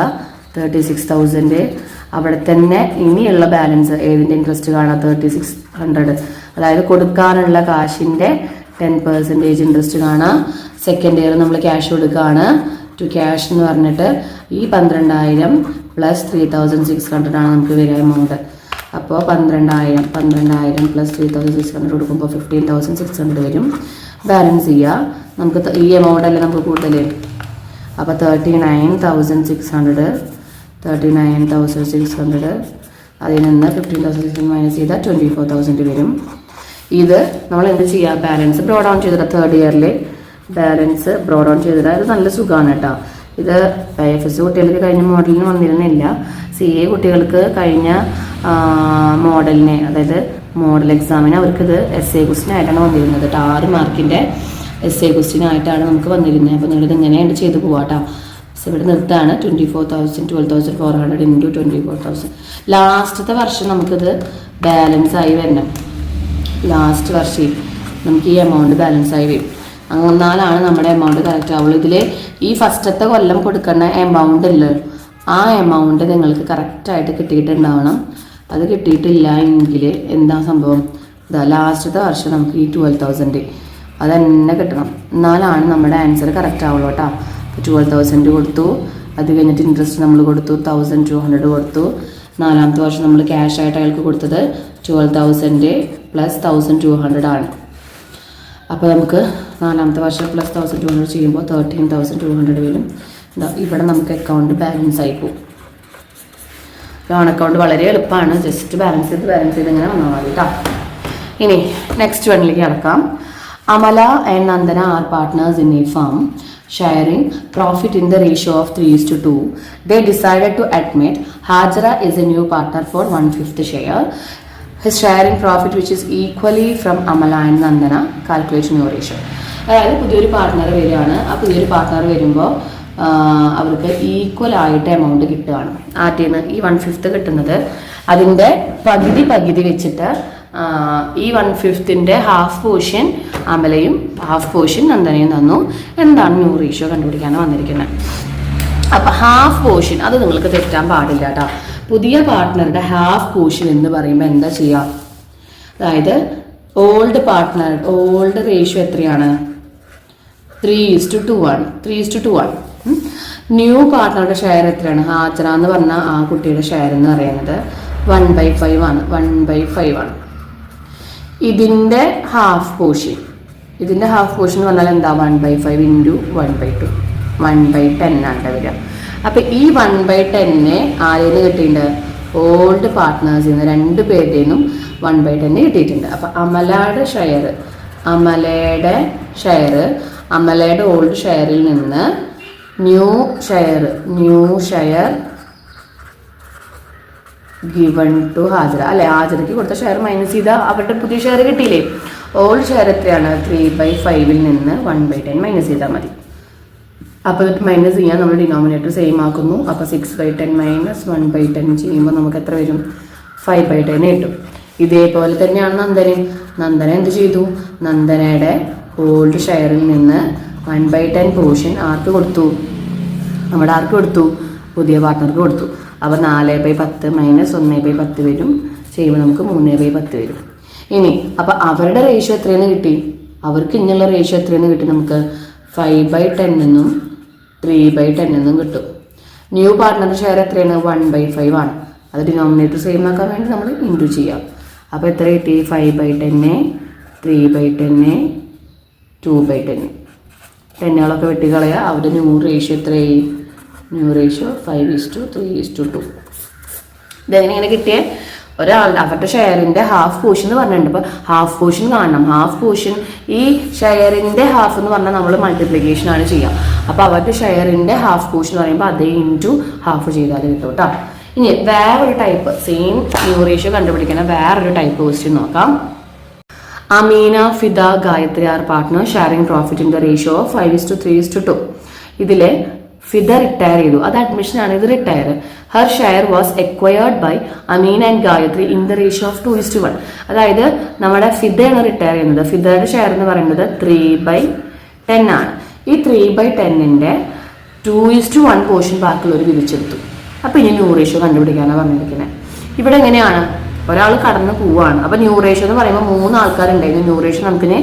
36,000. അവിടെ തന്നെ ഇനിയുള്ള ബാലൻസ് ഏതിൻ്റെ ഇൻട്രസ്റ്റ് കാണാം? 3600. അതായത് കൊടുക്കാനുള്ള കാശിൻ്റെ 10% ഇൻട്രസ്റ്റ് കാണാം. സെക്കൻഡ് ഇയർ നമ്മൾ ക്യാഷ് കൊടുക്കുകയാണ്. ടു ക്യാഷ് എന്ന് പറഞ്ഞിട്ട് ഈ 12,000 പ്ലസ് 3,600 ആണ് നമുക്ക് വരിക എമൗണ്ട്. അപ്പോൾ 12,000 പ്ലസ് 3,600 കൊടുക്കുമ്പോൾ 15,600 വരും. ബാലൻസ് ചെയ്യുക. നമുക്ക് ഈ എമൗണ്ട് അല്ലേ നമുക്ക് കൂടുതൽ. അപ്പോൾ 39,600 അതിൽ നിന്ന് 15,600 മൈനസ് ചെയ്താൽ 24,000 വരും. ഇത് നമ്മൾ എന്ത് ചെയ്യുക? ബാലൻസ് ബ്രോ ഡൗൺ ചെയ്തിട്ട് തേർഡ് ഇയറിൽ ബാലൻസ് ബ്രോ ഡൗൺ ചെയ്തിട്ട് ഇത് നല്ല സുഖമാണ് കേട്ടോ. ഇത് IFS കുട്ടികൾക്ക് കഴിഞ്ഞ മോഡലിന് വന്നിരുന്നില്ല. CA കുട്ടികൾക്ക് കഴിഞ്ഞ മോഡലിനെ, അതായത് മോഡൽ എക്സാമിന് അവർക്കിത് essay ക്വസ്റ്റ്യൻ ആയിട്ടാണ് വന്നിരുന്നത് കേട്ടോ. 6 മാർക്കിൻ്റെ essay ക്വസ്റ്റ്യൻ ആയിട്ടാണ് നമുക്ക് വന്നിരുന്നത്. അപ്പോൾ നിങ്ങളിത് എങ്ങനെയുണ്ട് ചെയ്ത് പോവാട്ടോ. ഇവിടെ നിർത്താണ് 12,400 ഇൻറ്റു 24,000. ലാസ്റ്റത്തെ വർഷം നമുക്കിത് ബാലൻസ് ആയി വരണം. ലാസ്റ്റ് വർഷം നമുക്ക് ഈ എമൗണ്ട് ബാലൻസ് ആയി വരും. എന്നാലാണ് നമ്മുടെ എമൗണ്ട് കറക്റ്റ് ആവുള്ളൂ. ഇതിൽ ഈ ഫസ്റ്റത്തെ കൊല്ലം കൊടുക്കുന്ന എമൗണ്ട് ഇല്ല, ആ എമൗണ്ട് നിങ്ങൾക്ക് കറക്റ്റായിട്ട് കിട്ടിയിട്ടുണ്ടാവണം. അത് കിട്ടിയിട്ടില്ല എങ്കിൽ എന്താ സംഭവം? ഇതാ ലാസ്റ്റത്തെ വർഷം നമുക്ക് ഈ 12,000 അത് തന്നെ കിട്ടണം. എന്നാലാണ് നമ്മുടെ ആൻസർ കറക്റ്റ് ആവുള്ളൂ കേട്ടോ. 12,000 കൊടുത്തു. അത് കഴിഞ്ഞിട്ട് ഇൻട്രസ്റ്റ് നമ്മൾ കൊടുത്തു 1,200 കൊടുത്തു. നാലാമത്തെ വർഷം നമ്മൾ ക്യാഷ് ആയിട്ട് അയാൾക്ക് കൊടുത്തത് 12,000 പ്ലസ് 1,200 ആണ്. അപ്പോൾ നമുക്ക് നാലാമത്തെ വർഷം പ്ലസ് 1,200 ചെയ്യുമ്പോൾ 13,200 വരും. ഇവിടെ നമുക്ക് അക്കൗണ്ട് ബാലൻസ് ആയി പോകും. ലോൺ അക്കൗണ്ട് വളരെ എളുപ്പമാണ്. ജസ്റ്റ് ബാലൻസ് ചെയ്ത് ഇങ്ങനെ വന്നാൽ മതി കേട്ടോ. ഇനി നെക്സ്റ്റ് വണ്ണിലേക്ക് കിടക്കാം. Amala and Nandana are partners in a firm sharing profit in the ratio of 3:2. They decided to admit Hajra is a new partner for 1/5 share. His sharing profit which is equally from Amala and Nandana. Calculate new ratio. അതായത് പുതിയൊരു partner വരികയാണ്. ആ പുതിയൊരു partner വരുമ്പോൾ അവർക്ക് equal ആയിട്ട് amount കിട്ടുകയാണ്. ആദ്യം ഈ 1/5 കിട്ടുന്നത് അതിൻ്റെ പകുതി വെച്ചിട്ട് ഈ 1/5 ഹാഫ് പോർഷൻ അമലയും ഹാഫ് പോർഷൻ നന്ദനയും തന്നു. എന്താണ് ന്യൂ റേഷ്യോ കണ്ടുപിടിക്കാനാണ് വന്നിരിക്കുന്നത്. അപ്പം ഹാഫ് പോർഷൻ അത് നിങ്ങൾക്ക് തെറ്റാൻ പാടില്ല കേട്ടോ. പുതിയ പാർട്ട്ണറുടെ ഹാഫ് പോർഷൻ എന്ന് പറയുമ്പോൾ എന്താ ചെയ്യുക? അതായത് ഓൾഡ് റേഷ്യോ എത്രയാണ്? 3:2 ആണ്. 3:2 ആണ്. ന്യൂ പാർട്ട്ണറുടെ ഷെയർ എത്രയാണ്? ഹാജറ എന്ന് പറഞ്ഞാൽ ആ കുട്ടിയുടെ ഷെയർ എന്ന് പറയുന്നത് 1/5 ആണ്. 1/5 ആണ്. ഇതിൻ്റെ ഹാഫ് പോർഷൻ എന്ന് പറഞ്ഞാൽ എന്താ? 1/5 ഇൻറ്റു 1/2 1/10 ആണ് വരിക. അപ്പം ഈ 1/10 ആരെന്ന് കിട്ടിയിട്ടുണ്ട്? ഓൾഡ് പാർട്ട്നേഴ്സിൽ നിന്ന് 2 പേരുടെയും 1/10 കിട്ടിയിട്ടുണ്ട്. അപ്പം അമലയുടെ അമലയുടെ ഓൾഡ് ഷെയറിൽ നിന്ന് new share given to Hajara അല്ലെ. ഹാജറയ്ക്ക് കൊടുത്ത ഷെയർ മൈനസ് ചെയ്താൽ അവരുടെ പുതിയ ഷെയർ കിട്ടിയില്ലേ? ഓൾഡ് ഷെയർ എത്രയാണ്? 3/5 നിന്ന് 1/10 മൈനസ് ചെയ്താൽ മതി. അപ്പോൾ മൈനസ് ചെയ്യാൻ നമ്മൾ ഡിനോമിനേറ്റർ സെയിം ആക്കുന്നു. അപ്പോൾ 6/10 മൈനസ് 1/10 ചെയ്യുമ്പോൾ നമുക്ക് എത്ര വരും? 5/10 കിട്ടും. ഇതേപോലെ തന്നെയാണ് നന്ദന എന്ത് ചെയ്തു? നന്ദനയുടെ ഓൾഡ് ഷെയറിൽ നിന്ന് 1/10 പോർഷൻ ആർക്ക് കൊടുത്തു? നമ്മുടെ ആർക്ക് കൊടുത്തു? പുതിയ പാർട്ട്ണർക്ക് കൊടുത്തു. അപ്പോൾ 4/10 മൈനസ് 1/10 വരും. ചെയ്യുമ്പോൾ നമുക്ക് 3/10 വരും. ഇനി അപ്പോൾ അവരുടെ റേഷ്യോ എത്രയെന്ന് കിട്ടി? അവർക്ക് ഇങ്ങനെയുള്ള റേഷ്യോ എത്രയെന്ന് കിട്ടി? നമുക്ക് 5/10 എന്നും 3/10 എന്നും കിട്ടും. ന്യൂ പാർട്ട്ണറുടെ ഷെയർ എത്രയാണ്? 1/5 ആണ്. അത് ഡിനോമിനേറ്റർ സെയിം ആക്കാൻ വേണ്ടി നമ്മൾ ഇൻറ്റു ചെയ്യാം. അപ്പോൾ എത്ര കിട്ടി? 5/10, 3/10, 2/10. ടെന്നുകളൊക്കെ വെട്ടിക്കളയുക. അവരുടെ ന്യൂ റേഷ്യോ എത്രയായി? New ratio 5:3:2. ഇതെങ്ങനെ കിട്ടിയേ? ഒരാളുടെ അവരുടെ ഷെയറിൻ്റെ ഹാഫ് പോർഷൻ എന്ന് പറഞ്ഞിട്ടുണ്ട്. അപ്പോൾ ഹാഫ് പോർഷൻ കാണണം. ഹാഫ് പോർഷൻ ഈ ഷെയറിൻ്റെ ഹാഫ് എന്ന് പറഞ്ഞാൽ നമ്മൾ മൾട്ടിപ്ലിക്കേഷൻ ആണ് ചെയ്യുക. അപ്പോൾ അവരുടെ ഷെയറിൻ്റെ ഹാഫ് പോർഷൻ എന്ന് പറയുമ്പോൾ അതേ ഇൻറ്റു ഹാഫ് ചെയ്താൽ കിട്ടും കേട്ടോ. ഇനി വേറൊരു ടൈപ്പ് സെയിം ന്യൂ റേഷ്യോ കണ്ടുപിടിക്കുന്ന വേറൊരു ടൈപ്പ് ക്വസ്റ്റ്യൻ നോക്കാം. Ameena, Fida, Gayathri are partner sharing profit in the ratio of 5:3:2. ഇതിൽ ഫിദ റിട്ടയർ ചെയ്തു. അത് അഡ്മിഷൻ ആണ്. ഇത് retire. Her share was acquired by Ameen and Gayathri in the ratio of 2:1. അതായത് നമ്മുടെ ഫിദയാണ് റിട്ടയർ ചെയ്യുന്നത്. ഫിദയുടെ ഷെയർ എന്ന് പറയുന്നത് 3/10 ആണ്. ഈ 3/10ന്റെ 2:1 പോർഷൻ ബാക്കിയുള്ളവർ വിധിച്ചെടുത്തു. അപ്പോൾ ഇനി ന്യൂ റേഷ്യോ കണ്ടുപിടിക്കാനാണ് പറഞ്ഞിരിക്കുന്നത്. ഇവിടെ എങ്ങനെയാണ്? ഒരാൾ കടന്ന് പോവുകയാണ്. അപ്പോൾ ന്യൂ റേഷ്യോ എന്ന് പറയുമ്പോൾ 3 ആൾക്കാരുണ്ടായിരുന്നു. ന്യൂ റേഷ്യോ നമുക്കിന്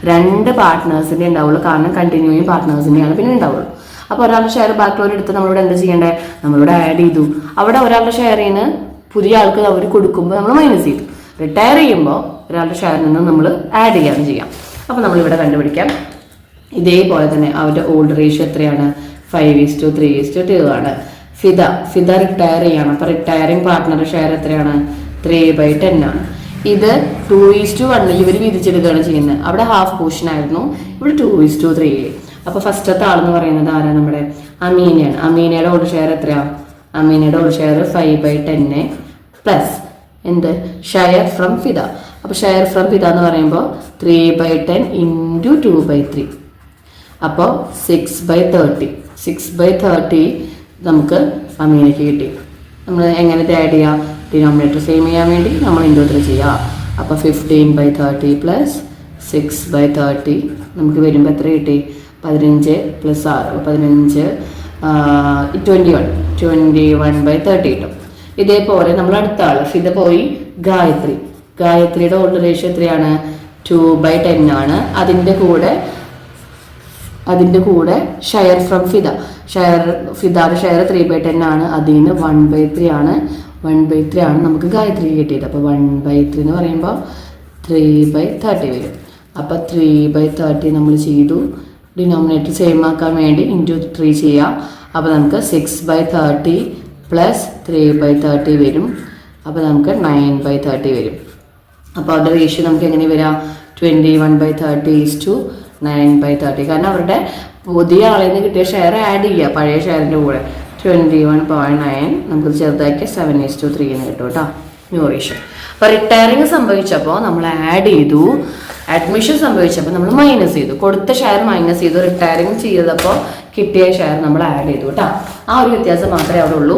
2 പാർട്ട്നേഴ്സിൻ്റെ ഉണ്ടാവുള്ളൂ. കാരണം കണ്ടിന്യൂയിങ് പാർട്ട്നേഴ്സിൻ്റെയാണ് പിന്നെ ഉണ്ടാവുള്ളൂ. അപ്പോൾ ഒരാളുടെ ഷെയർ ബാക്കിയുള്ളവർ എടുത്ത് നമ്മളിവിടെ എന്താ ചെയ്യേണ്ടത്? നമ്മളിവിടെ ആഡ് ചെയ്തു. അവിടെ ഒരാളുടെ ഷെയറിന് പുതിയ ആൾക്ക് അവർ കൊടുക്കുമ്പോൾ നമ്മൾ മൈനസ് ചെയ്തു. റിട്ടയർ ചെയ്യുമ്പോൾ ഒരാളുടെ ഷെയറിൽ നിന്ന് നമ്മൾ ആഡ് ചെയ്യാണ് ചെയ്യാം. അപ്പോൾ നമ്മളിവിടെ കണ്ടുപിടിക്കാം. ഇതേപോലെ തന്നെ അവരുടെ ഓൾഡ് റേഷ്യോ എത്രയാണ്? 5:3:2 ആണ്. ഫിദ റിട്ടയർ ചെയ്യണം. അപ്പോൾ റിട്ടയറിംഗ് പാർട്ട്ണറുടെ ഷെയർ എത്രയാണ്? 3/10 ആണ്. ഇത് 2:1 ഇവർ വിധിച്ചെടുക്കുകയാണ് ചെയ്യുന്നത്. അവിടെ ഹാഫ് പോർഷൻ ആയിരുന്നു. ഇവിടെ 2:3. അപ്പോൾ ഫസ്റ്റത്തെ ആളെന്ന് പറയുന്നത് ആരാ? നമ്മുടെ അമീനയാണ്. അമീനയുടെ ഓൾഡ് ഷെയർ എത്രയാണ്? അമീനയുടെ ഓൾഡ് ഷെയർ 5/10 പ്ലസ് എന്ത്? Share from Fida. അപ്പോൾ ഷെയർ ഫ്രം ഫിദ എന്ന് പറയുമ്പോൾ 3/10 ഇൻറ്റു 2/3. അപ്പോൾ 6/30. 6/30 നമുക്ക് അമീനയ്ക്ക് കിട്ടി. നമ്മൾ എങ്ങനെ ആഡ് ചെയ്യുക? ഡിനോമിനേറ്റർ സെയിം ചെയ്യാൻ വേണ്ടി നമ്മൾ ഇൻറ്റു 3 ചെയ്യുക. അപ്പോൾ 15/30 പ്ലസ് 6/30 നമുക്ക് വരുമ്പോൾ എത്ര കിട്ടി? 15 + 6 15 21/30 കിട്ടും. ഇതേപോലെ നമ്മൾ അടുത്ത ആൾ ഫിദ പോയി ഗായത്രിയുടെ ഓൾഡ് റേഷ്യോ എത്രയാണ്? 2/10 ആണ്. അതിൻ്റെ കൂടെ ഷെയർ ഫ്രം ഫിദയുടെ ഷെയർ 3/10 ആണ്. അതിൽ നിന്ന് 1/3 ആണ്. 1/3 ആണ് നമുക്ക് ഗായത്രി കിട്ടിയത്. അപ്പോൾ 1/3 എന്ന് പറയുമ്പോൾ 3/30 വരും. അപ്പോൾ 3/30 നമ്മൾ ചെയ്തു. ഡിനോമിനേറ്റർ സെയിം ആക്കാൻ വേണ്ടി ഇൻറ്റു 3 ചെയ്യാം. അപ്പോൾ നമുക്ക് 6/30 പ്ലസ് 3/30 വരും. അപ്പോൾ നമുക്ക് 9/30 വരും. അപ്പോൾ അവരുടെ റേഷ്യോ നമുക്ക് എങ്ങനെ വരാം? 21/30:9/30. കാരണം അവരുടെ പുതിയ ആളിൽ നിന്ന് കിട്ടിയ ഷെയർ ആഡ് ചെയ്യുക പഴയ ഷെയറിൻ്റെ കൂടെ. 21.9 നമുക്ക് ചെറുതാക്കി 7:3 എന്ന് കിട്ടും കേട്ടോ ന്യൂ റേഷ്യോ. അപ്പോൾ റിട്ടയറിങ് സംഭവിച്ചപ്പോൾ നമ്മൾ ആഡ് ചെയ്തു. അഡ്മിഷൻ സംഭവിച്ചപ്പോൾ നമ്മൾ മൈനസ് ചെയ്തു. കൊടുത്ത ഷെയർ മൈനസ് ചെയ്തു. റിട്ടയറിങ് ചെയ്തപ്പോൾ കിട്ടിയ ഷെയർ നമ്മൾ ആഡ് ചെയ്തു കേട്ടോ. ആ ഒരു വ്യത്യാസം മാത്രമേ അവിടെ ഉള്ളൂ.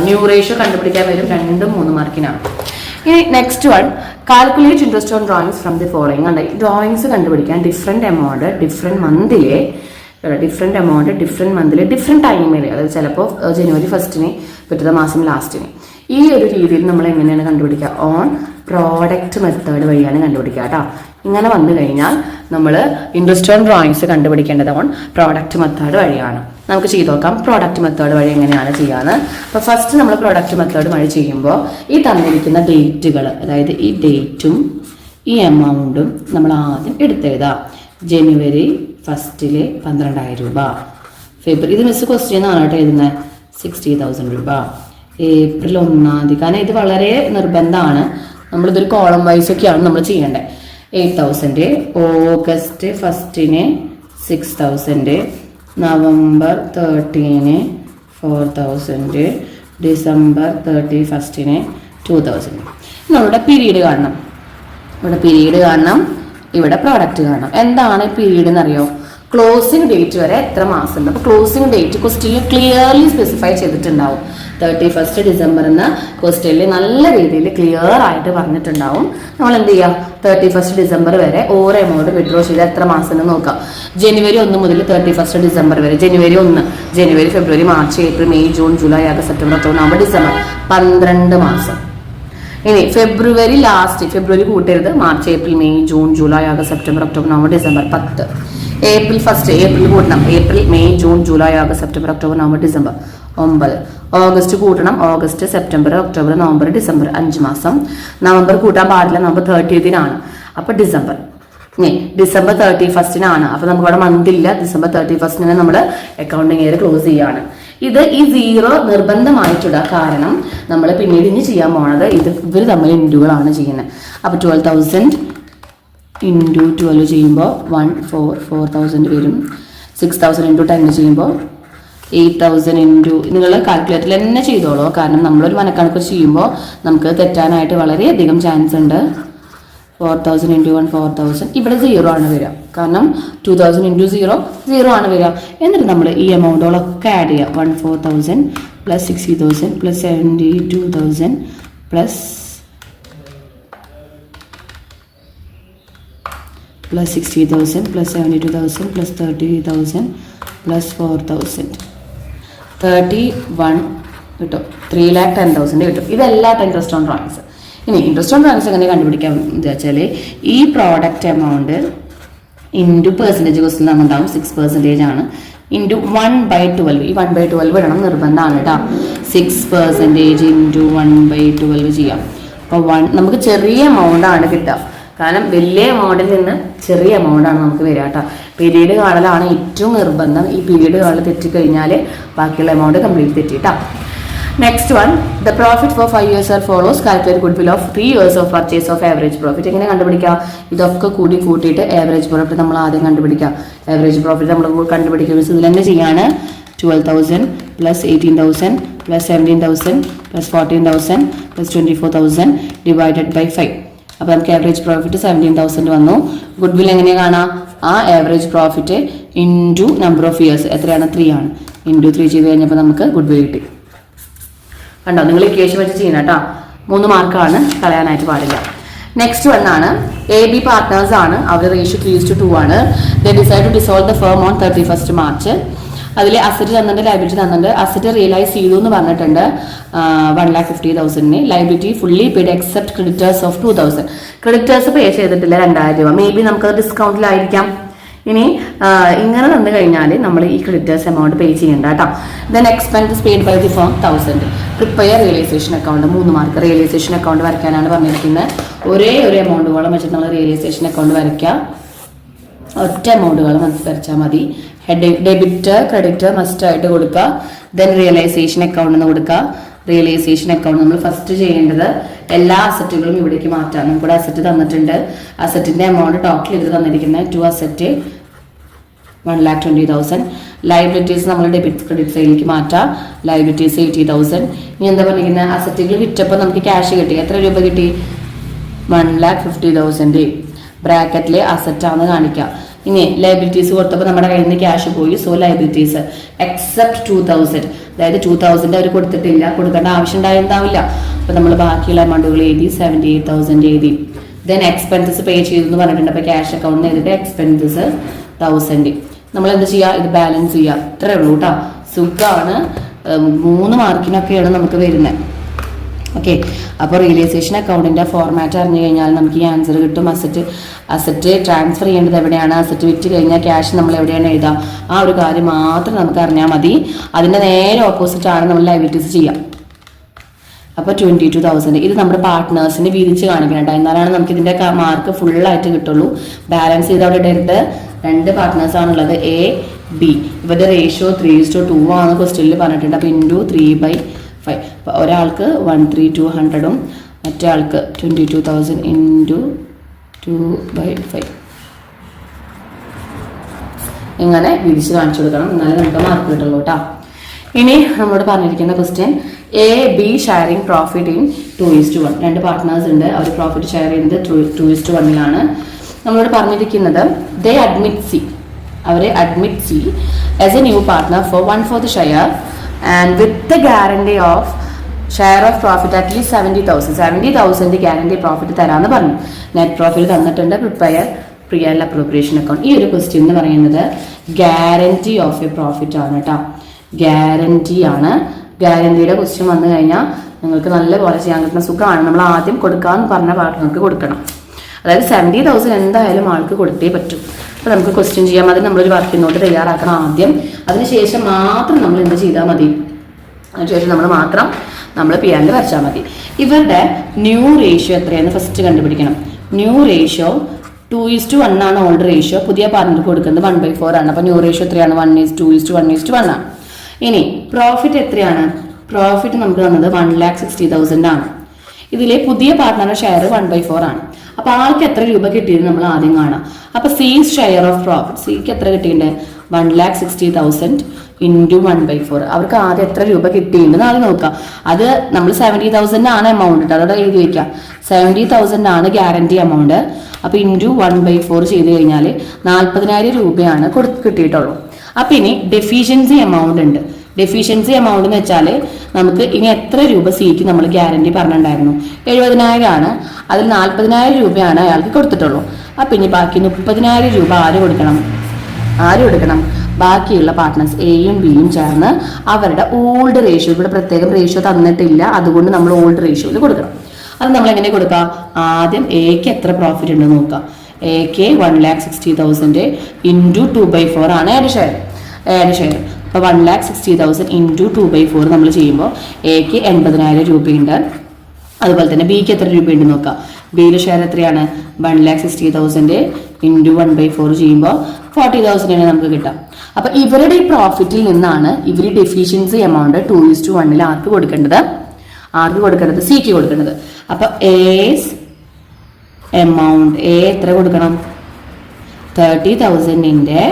ന്യൂ റേഷ്യോ കണ്ടുപിടിക്കാൻ വരും 2-3 മാർക്കിനാണ്. ഇനി next one, calculate interest on drawings from the following. ഉണ്ട് ഡ്രോയിങ്സ് കണ്ടുപിടിക്കാൻ ഡിഫറെൻറ്റ് എമൗണ്ട് ഡിഫറെൻറ്റ് മന്തിലെ ഡിഫറെൻറ്റ് ടൈമിൽ, അതായത് ചിലപ്പോൾ ജനുവരി 1 പിറ്റത്തെ മാസം ലാസ്റ്റിന്. ഈ ഒരു രീതിയിൽ നമ്മൾ എങ്ങനെയാണ് കണ്ടുപിടിക്കുക? ഓൺ പ്രോഡക്റ്റ് മെത്തേഡ് വഴിയാണ് കണ്ടുപിടിക്കുക കേട്ടോ. ഇങ്ങനെ വന്നു കഴിഞ്ഞാൽ നമ്മൾ ഇൻട്രസ്റ്റ് ഓൺ ഡ്രോയിങ്സ് കണ്ടുപിടിക്കേണ്ടത് ഓൺ പ്രോഡക്റ്റ് മെത്തേഡ് വഴിയാണ്. നമുക്ക് ചെയ്ത് നോക്കാം പ്രോഡക്റ്റ് മെത്തേഡ് വഴി എങ്ങനെയാണ് ചെയ്യാന്ന്. അപ്പോൾ ഫസ്റ്റ് നമ്മൾ പ്രോഡക്റ്റ് മെത്തേഡ് വഴി ചെയ്യുമ്പോൾ ഈ തന്നിരിക്കുന്ന ഡേറ്റുകൾ, അതായത് ഈ ഡേറ്റും ഈ എമൗണ്ടും നമ്മൾ ആദ്യം എടുത്തെഴുതാം. ജനുവരി 1 12,000 രൂപ. ഫെബ്രുവരി, ഇത് മിസ് ക്വസ്റ്റ്യൻ ആണ് കേട്ടോ എഴുതുന്നത്, 60,000 രൂപ. ഏപ്രിൽ 1 കാരണം ഇത് വളരെ നിർബന്ധമാണ്. നമ്മളിതൊരു കോളം വൈസ് ഒക്കെയാണ് നമ്മൾ ചെയ്യേണ്ടത്. 8,000. ഓഗസ്റ്റ് 1 6,000. നവംബർ 13 4,000. ഡിസംബർ 31 2,000. നമ്മളുടെ പീരീഡ് കാണണം. ഇവിടെ പീരീഡ് കാണണം, ഇവിടെ പ്രോഡക്റ്റ് കാണണം. എന്താണ് പീരീഡ് എന്നറിയോ? ക്ലോസിംഗ് ഡേറ്റ് വരെ എത്ര മാസം ഉണ്ട്. അപ്പോൾ ക്ലോസിംഗ് ഡേറ്റ് ക്വസ്റ്റ്യനിൽ ക്ലിയർലി സ്പെസിഫൈ ചെയ്തിട്ടുണ്ടാവും. 31 ഡിസംബർ എന്ന ക്വസ്റ്റ്യനിൽ നല്ല രീതിയിൽ ക്ലിയർ ആയിട്ട് പറഞ്ഞിട്ടുണ്ടാവും. നമ്മൾ എന്ത് ചെയ്യുക, 31 ഡിസംബർ വരെ ഓരോ എമൗണ്ട് വിഡ്രോ ചെയ്ത് എത്ര മാസം എന്ന് നോക്കാം. ജനുവരി 1 മുതൽ 31 ഡിസംബർ വരെ, ജനുവരി 1, ജനുവരി, ഫെബ്രുവരി, March, April, May, June, July, August, September, October, November, December, 12 മാസം. ഇനി ഫെബ്രുവരി ലാസ്റ്റ്, ഫെബ്രുവരി കൂട്ടരുത്, March, April, May, June, July, August, September, October, November, December, 10. April first, April കൂട്ടണം, April, May, June, July, August, September, October, November, December, 9. August കൂട്ടണം, August, September, October, November, December, 5 മാസം. November കൂട്ടാൻ പാടില്ല, നവംബർ 30th അപ്പൊ December. December 31 അപ്പൊ നമുക്ക് അവിടെ month ഇല്ല. ഡിസംബർ 31 നമ്മൾ അക്കൗണ്ടിങ് ഇയർ ക്ലോസ് ചെയ്യാണ്. ഇത് ഈ 0 നിർബന്ധമായിട്ടിടുക, കാരണം നമ്മൾ പിന്നീട് ഇനി ചെയ്യാൻ പോണത് ഇവർ തമ്മിൽ ഇൻഡുകളാണ് ചെയ്യുന്നത്. അപ്പൊ 12,000 × 12 ചെയ്യുമ്പോൾ 4,000 വരും. 6,000 × 10 ചെയ്യുമ്പോൾ 8,000 നിങ്ങൾ കാൽക്കുലേറ്ററിൽ തന്നെ ചെയ്തോളൂ, കാരണം നമ്മളൊരു മനക്കണക്ക് ചെയ്യുമ്പോൾ നമുക്ക് തെറ്റാനായിട്ട് വളരെയധികം ചാൻസ് ഉണ്ട്. 4,000 × 1 4,000. ഇവിടെ 0 ആണ് വരിക, കാരണം 2,000 × 0 0 ആണ് വരിക. എന്നിട്ട് നമ്മൾ ഈ എമൗണ്ടുകളൊക്കെ ആഡ് ചെയ്യാം. 14,000 + 60,000 + 72,000 + 60,000 + 72,000 + 30,000 + 4,000 31 കിട്ടും. 3,10,000 കിട്ടും. ഇതെല്ലാം ഇൻട്രസ്റ്റ് ഓൺ ട്രാൻസ്. ഇനി ഇൻട്രസ്റ്റ് ഓൺ ട്രാൻസ് എങ്ങനെ കണ്ടുപിടിക്കാം എന്ന് വെച്ചാൽ ഈ product amount into percentage question നമുക്കുണ്ടാവും 6% ആണ്. ഇൻറ്റു 1/12. ഈ 1/12 ഇടണം, നിർബന്ധമാണ് കേട്ടോ. 6% ഇൻറ്റു 1/12 ചെയ്യാം. അപ്പോൾ നമുക്ക് ചെറിയ എമൗണ്ട് ആണ് കിട്ടുക, കാരണം വലിയ എമൗണ്ടിൽ നിന്ന് ചെറിയ എമൗണ്ട് ആണ് നമുക്ക് വരിക കേട്ടോ. പീരീഡ് കാണലാണ് ഏറ്റവും നിർബന്ധം. ഈ പീരീഡ് കാണൽ തെറ്റിക്കഴിഞ്ഞാൽ ബാക്കിയുള്ള എമൗണ്ട് കംപ്ലീറ്റ് തെറ്റിട്ടാ. Next one, the profit for 5 years follows. Calculate goodwill of 3 years of purchase of average profit. എങ്ങനെ കണ്ടുപിടിക്കാം? ഇതൊക്കെ കൂട്ടിയിട്ട് ആവറേജ് പ്രോഫിറ്റ് നമ്മൾ ആദ്യം കണ്ടുപിടിക്കാം. ആവറേജ് പ്രോഫിറ്റ് നമ്മൾ കണ്ടുപിടിക്കുക ഇതിൽ തന്നെ ചെയ്യാണ്. 12,000 + 18,000 + 17,000 + 14,000 + 24,000 / 5. അപ്പോൾ നമുക്ക് ആവറേജ് പ്രോഫിറ്റ് 17,000 വന്നു. ഗുഡ്വിൽ എങ്ങനെയാണ് കാണാം? ആ average profit into number of years എത്രയാണ്? 3 ആണ്. ഇൻറ്റു 3 ചെയ്ത് കഴിഞ്ഞപ്പോൾ നമുക്ക് ഗുഡ്വിൽ കിട്ടി. കണ്ടോ, നിങ്ങൾ ഇക്വേഷൻ വെച്ച് ചെയ്യണം കേട്ടോ. 3 മാർക്കാണ്, കളയാനായിട്ട് പാടില്ല. നെക്സ്റ്റ് വണ്ണാണ് AB പാർട്ട്നേഴ്സ് ആണ്. അവർ റേഷ്യോ 3:2 ആണ്. They decide to dissolve the firm on 31 March. അതിൽ അസറ്റ് തന്നിട്ടുണ്ട്, ലൈബിലിറ്റി തന്നിട്ടുണ്ട്. അസറ്റ് റിയലൈസ് ചെയ്തു എന്ന് പറഞ്ഞിട്ടുണ്ട് 1,50,000. Liability fully paid except creditors of 2,000. Creditors pay ചെയ്തിട്ടില്ല 2,000 രൂപ. മേ ബി നമുക്കത് ഡിസ്കൗണ്ടിലായിരിക്കാം. ഇനി ഇങ്ങനെ തന്നു കഴിഞ്ഞാൽ നമ്മൾ ഈ ക്രെഡിറ്റേഴ്സ് എമൗണ്ട് പേ ചെയ്യേണ്ട കേട്ടോ. Then expense paid by the firm 1,000. Prepare realisation account. 3 mark. Realisation account വരയ്ക്കാനാണ് പറഞ്ഞിരിക്കുന്നത്. ഒരേ ഒരു എമൗണ്ടുകളും വെച്ചിട്ട് നമ്മൾ റിയലൈസേഷൻ അക്കൗണ്ട് വരയ്ക്കാം. ഒറ്റ എമൗണ്ടുകൾ വരച്ചാൽ മതി. ഡെബിറ്റ് ക്രെഡിറ്റ് മസ്റ്റ് ആയിട്ട് കൊടുക്കുക. ദെൻ റിയലൈസേഷൻ അക്കൗണ്ട് എന്ന് കൊടുക്കുക. റിയലൈസേഷൻ അക്കൗണ്ട് നമ്മൾ ഫസ്റ്റ് ചെയ്യേണ്ടത് എല്ലാ അസറ്റുകളും ഇവിടേക്ക് മാറ്റാം. നമുക്കിവിടെ അസറ്റ് തന്നിട്ടുണ്ട്. അസറ്റിന്റെ എമൗണ്ട് ടോട്ടൽ ചെയ്ത് തന്നിരിക്കുന്നത് 2 അസറ്റ് 1,20,000. ലൈബിലിറ്റീസ് നമ്മൾ ഡെബിറ്റ് ക്രെഡിറ്റ് സൈഡിലേക്ക് മാറ്റാം. ലൈബിലിറ്റീസ് 80,000. ഇനി എന്താ പറഞ്ഞിരിക്കുന്നത്? അസറ്റുകൾ വിറ്റപ്പോൾ നമുക്ക് ക്യാഷ് കിട്ടി. എത്ര രൂപ കിട്ടി? 1,50,000. ബ്രാക്കറ്റിലെ അസറ്റ് ആണ് കാണിക്കുക. ഇനി ലൈബിലിറ്റീസ് കൊടുത്തപ്പോൾ നമ്മുടെ കയ്യിൽ നിന്ന് ക്യാഷ് പോയി. So liabilities except 2,000. അതായത് 2,000 അവർ കൊടുത്തിട്ടില്ല, കൊടുക്കേണ്ട ആവശ്യം ഉണ്ടായിരുന്നാവില്ല. അപ്പൊ നമ്മൾ ബാക്കിയുള്ള എമൗണ്ടുകൾ എഴുതി. 78,000 എഴുതി. ദെൻ എക്സ്പെൻസസ് പേ ചെയ്തു എന്ന് പറഞ്ഞിട്ടുണ്ട്. അപ്പൊ ക്യാഷ് അക്കൗണ്ടിൽ എഴുതിയിട്ട് എക്സ്പെൻസസ് 1,000. നമ്മൾ എന്ത് ചെയ്യുക? ഇത് ബാലൻസ് ചെയ്യുക. ഇത്രേ ഉള്ളൂ കേട്ടോ. സുഖമാണ്. 3 മാർക്കിനൊക്കെയാണ് നമുക്ക് വരുന്നത്. ഓക്കെ, അപ്പോൾ റിയലൈസേഷൻ അക്കൗണ്ടിന്റെ ഫോർമാറ്റ് അറിഞ്ഞു കഴിഞ്ഞാൽ നമുക്ക് ഈ ആൻസർ കിട്ടും. അസറ്റ് ട്രാൻസ്ഫർ ചെയ്യേണ്ടത് എവിടെയാണ്? അസറ്റ് വിറ്റ് കഴിഞ്ഞാൽ ക്യാഷ് നമ്മൾ എവിടെയാണ് എഴുതാം? ആ ഒരു കാര്യം മാത്രം നമുക്ക് അറിഞ്ഞാൽ മതി. അതിന്റെ നേരെ ഓപ്പോസിറ്റ് ആണ് നമ്മൾ ലൈബിലിറ്റീസ് ചെയ്യാം. അപ്പോൾ 22,000. ഇത് നമ്മുടെ പാർട്ട്നേഴ്സിന് വീതിച്ച് കാണിക്കണം. എന്നാലാണ് നമുക്ക് ഇതിന്റെ മാർക്ക് ഫുള്ളായിട്ട് കിട്ടുള്ളൂ. ബാലൻസ് ചെയ്ത് അവിടെ ഇടരുത്. 2 പാർട്ട്നേഴ്സ് ആണുള്ളത്, A, B. ഇവരുടെ റേഷ്യോ 3:2 ആണ് ക്വസ്റ്റ്യനിൽ പറഞ്ഞിട്ടുണ്ട്. അപ്പോൾ ഇൻറ്റു 3/5. അപ്പോൾ ഒരാൾക്ക് 1,3200 മറ്റേ ആൾക്ക് 22,000 ഇൻറ്റു 2/5. ഇങ്ങനെ വിധിച്ച് കാണിച്ചു കൊടുക്കണം, എന്നാലേ നമുക്ക് മാർക്ക് കിട്ടുള്ളൂ കേട്ടോ. ഇനി നമ്മളോട് പറഞ്ഞിരിക്കുന്ന question A, B sharing profit in 2:1. 2 partners ഉണ്ട്. അവർ പ്രോഫിറ്റ് ഷെയർ ചെയ്യുന്നത് 2:1. നമ്മളോട് പറഞ്ഞിരിക്കുന്നത് ദേ അഡ്മിറ്റ് C. അവരെ admit C as a new partner for 1/4 share and with the guarantee of share of profit at least 70,000 guarantee profit തരാമെന്ന് പറഞ്ഞു. Net profit തന്നിട്ടുണ്ട്. Prepare പ്രിയൽ അപ്രോപ്രിയേഷൻ അക്കൗണ്ട്. ഈ ഒരു ക്വസ്റ്റ്യൻ എന്ന് പറയുന്നത് ഗ്യാരണ്ടി ഓഫ് എ പ്രോഫിറ്റ് ആണ് കേട്ടോ. ഗ്യാരണ്ടി ആണ്. ഗ്യാരണ്ടിയുടെ ക്വസ്റ്റ്യൻ വന്നു കഴിഞ്ഞാൽ നിങ്ങൾക്ക് നല്ല പോലെ ചെയ്യാൻ കിട്ടുന്ന സുഖമാണ്. നമ്മൾ ആദ്യം കൊടുക്കാമെന്ന് പറഞ്ഞ പാർട്ട്ണർക്ക് കൊടുക്കണം. അതായത് 70,000 എന്തായാലും ആൾക്ക് കൊടുത്തേ പറ്റും. അപ്പോൾ നമുക്ക് ക്വസ്റ്റ്യൻ ചെയ്യാം. അതിന് നമ്മളൊരു വർക്കിംഗ് നോട്ട് തയ്യാറാക്കണം ആദ്യം. അതിനുശേഷം മാത്രം നമ്മൾ എന്ത് ചെയ്താൽ മതി, അതിനുശേഷം നമ്മൾ PL വരച്ചാൽ മതി. ഇവരുടെ ന്യൂ റേഷ്യോ എത്രയാണ് ഫസ്റ്റ് കണ്ടുപിടിക്കണം. ന്യൂ റേഷ്യോ 2:1 ആണ് ഓൾഡ് റേഷ്യോ. പുതിയ പാർട്ട്ണർക്ക് കൊടുക്കുന്നത് 1/4 ആണ്. അപ്പോൾ ന്യൂ റേഷ്യോ എത്രയാണ്? 1:2:1 ആണ്. ഇനി പ്രോഫിറ്റ് എത്രയാണ്? പ്രോഫിറ്റ് നമുക്ക് തന്നത് 1,60,000 ആണ്. ഇതിലെ പുതിയ പാർട്ട്ണറുടെ ഷെയർ 1/4 ആണ്. അപ്പൊ ആൾക്ക് എത്ര രൂപ കിട്ടിയത് നമ്മൾ ആദ്യം കാണാം. അപ്പൊ സീസ് ഷെയർ ഓഫ് പ്രോഫിറ്റ്, സിക്ക് എത്ര കിട്ടിയിട്ടുണ്ട്? 1,60,000 ഇൻറ്റു 1/4. അവർക്ക് ആദ്യം എത്ര രൂപ കിട്ടിയിട്ടുണ്ടെന്ന് ആദ്യം നോക്കാം. അത് നമ്മൾ 70,000 ആണ് എമൗണ്ട്. അതോടെ എഴുതി വയ്ക്കാം. 70,000 ആണ് ഗ്യാരണ്ടി എമൗണ്ട്. അപ്പൊ ഇൻറ്റു 1/4 ചെയ്ത് കഴിഞ്ഞാൽ 40,000 രൂപയാണ് കിട്ടിയിട്ടുള്ളൂ. അപ്പൊ ഇനി ഡെഫിഷ്യൻസി എമൗണ്ട് ഉണ്ട്. ഡെഫിഷ്യൻസി എമൗണ്ട് എന്ന് വെച്ചാൽ നമുക്ക് ഇനി എത്ര രൂപ സിക്ക് നമ്മൾ ഗ്യാരണ്ടി പറഞ്ഞിട്ടുണ്ടായിരുന്നു? 70,000 ആണ്. അതിൽ 40,000 രൂപയാണ് അയാൾക്ക് കൊടുത്തിട്ടുള്ളൂ. അപ്പൊ ഇനി ബാക്കി 30,000 രൂപ ആര് കൊടുക്കണം? ബാക്കിയുള്ള പാർട്ട്നേഴ്സ് എയും ബിയും ചേർന്ന് അവരുടെ ഓൾഡ് റേഷ്യോ, ഇവിടെ പ്രത്യേകം റേഷ്യോ തന്നിട്ടില്ല, അതുകൊണ്ട് നമ്മൾ ഓൾഡ് റേഷ്യോയിൽ കൊടുക്കണം. അത് നമ്മൾ എങ്ങനെ കൊടുക്കാം? ആദ്യം എക്ക് എത്ര പ്രോഫിറ്റ് ഉണ്ടെന്ന് നോക്കാം. എക്ക് 1,60,000 ഇൻറ്റു 2/4 ആണ് ഏഡ് ഷെയർ. അപ്പോൾ 1,60,000 ഇൻറ്റു 2/4 നമ്മൾ ചെയ്യുമ്പോൾ എക്ക് 80,000 രൂപയുണ്ട്. അതുപോലെ തന്നെ ബിക്ക് എത്ര രൂപയുണ്ട് നോക്കാം. ബിയുടെ ഷെയർ എത്രയാണ്? 1,60,000 ഇൻറ്റു 1/4 ചെയ്യുമ്പോൾ 40,000 നമുക്ക് കിട്ടാം. അപ്പൊ ഇവരുടെ ഈ പ്രോഫിറ്റിൽ നിന്നാണ് ഇവർ ഡെഫിഷ്യൻസി എമൗണ്ട് 2:1 ആർക്ക് കൊടുക്കേണ്ടത്? സിക്ക് കൊടുക്കേണ്ടത്. അപ്പൊ എസ് എമൗണ്ട് എ എത്ര കൊടുക്കണം? 30,000ന്റെ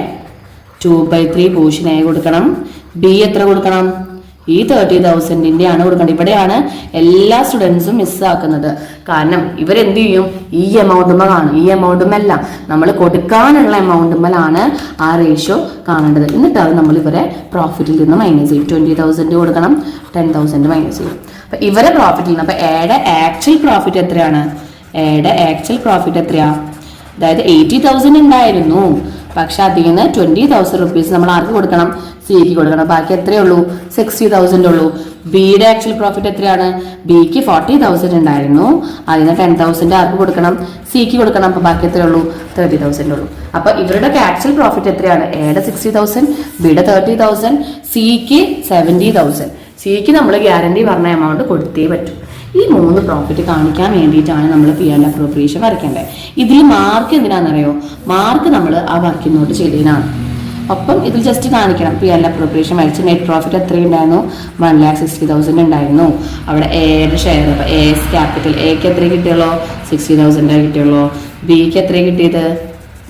2/3 പോർഷൻ എ കൊടുക്കണം. ബി എത്ര കൊടുക്കണം? ഈ 30,000ന്റെ ആണ് കൊടുക്കേണ്ടത്. ഇവിടെയാണ് എല്ലാ സ്റ്റുഡൻസും മിസ്സാക്കുന്നത്. കാരണം ഇവരെന്ത് ചെയ്യും? ഈ എമൗണ്ടുമ്മ കാണും. ഈ എമൗണ്ടുമല്ല, നമ്മൾ കൊടുക്കാനുള്ള എമൗണ്ടുമ്മലാണ് ആ റേഷ്യോ കാണേണ്ടത്. എന്നിട്ടാണ് നമ്മൾ ഇവരെ പ്രോഫിറ്റിൽ നിന്ന് മൈനസ് ചെയ്യും. 20,000 കൊടുക്കണം, 10,000 മൈനസ് ചെയ്യും. അപ്പൊ ഇവരെ പ്രോഫിറ്റിൽ നിന്ന്, അപ്പൊ എയുടെ ആക്ച്വൽ പ്രോഫിറ്റ് എത്രയാണ്? അതായത് 80,000 ഉണ്ടായിരുന്നു. പക്ഷെ അതിൽ നിന്ന് 20,000 റുപ്പീസ് നമ്മൾ ആർക്ക് കൊടുക്കണം? സിക്ക് കൊടുക്കണം. ബാക്കി എത്രയേ ഉള്ളൂ? 60,000 ഉള്ളൂ. ബിയുടെ ആക്ച്വൽ പ്രോഫിറ്റ് എത്രയാണ്? ബിക്ക് 40,000 ഉണ്ടായിരുന്നു. അതിന് 10,000 ആർക്ക് കൊടുക്കണം? സിക്ക് കൊടുക്കണം. അപ്പൊ ബാക്കി എത്രയേ ഉള്ളൂ? 30,000 ഉള്ളൂ. അപ്പൊ ഇവരുടെ ആക്ച്വൽ പ്രോഫിറ്റ് എത്രയാണ്? എയുടെ 60,000, ബിയുടെ 30,000, സിക്ക് 70,000. സിക്ക് നമ്മൾ ഗ്യാരണ്ടി പറഞ്ഞ എമൗണ്ട് കൊടുത്തേ പറ്റും. ഈ 3 പ്രോഫിറ്റ് കാണിക്കാൻ വേണ്ടിയിട്ടാണ് നമ്മൾ PL അപ്രോപ്രിയേഷൻ വരയ്ക്കേണ്ടത്. ഇതിൽ മാർക്ക് എന്തിനാണെന്നറിയോ? മാർക്ക് നമ്മൾ ആ വർക്കിംഗ് നോട്ട് ചെയ്തതിനാണ്. ഒപ്പം ഇതിൽ ജസ്റ്റ് കാണിക്കണം PL അപ്രോപ്രിയേഷൻ വരച്ച് നെറ്റ് പ്രോഫിറ്റ് എത്രയുണ്ടായിരുന്നു? 1,60,000 ഉണ്ടായിരുന്നു. അവിടെ എയുടെ ഷെയർ, അപ്പോൾ എസ് ക്യാപിറ്റൽ എക്ക് എത്ര കിട്ടിയുള്ളൂ? 60,000 കിട്ടിയുള്ളൂ. ബിക്ക് എത്ര കിട്ടിയത്?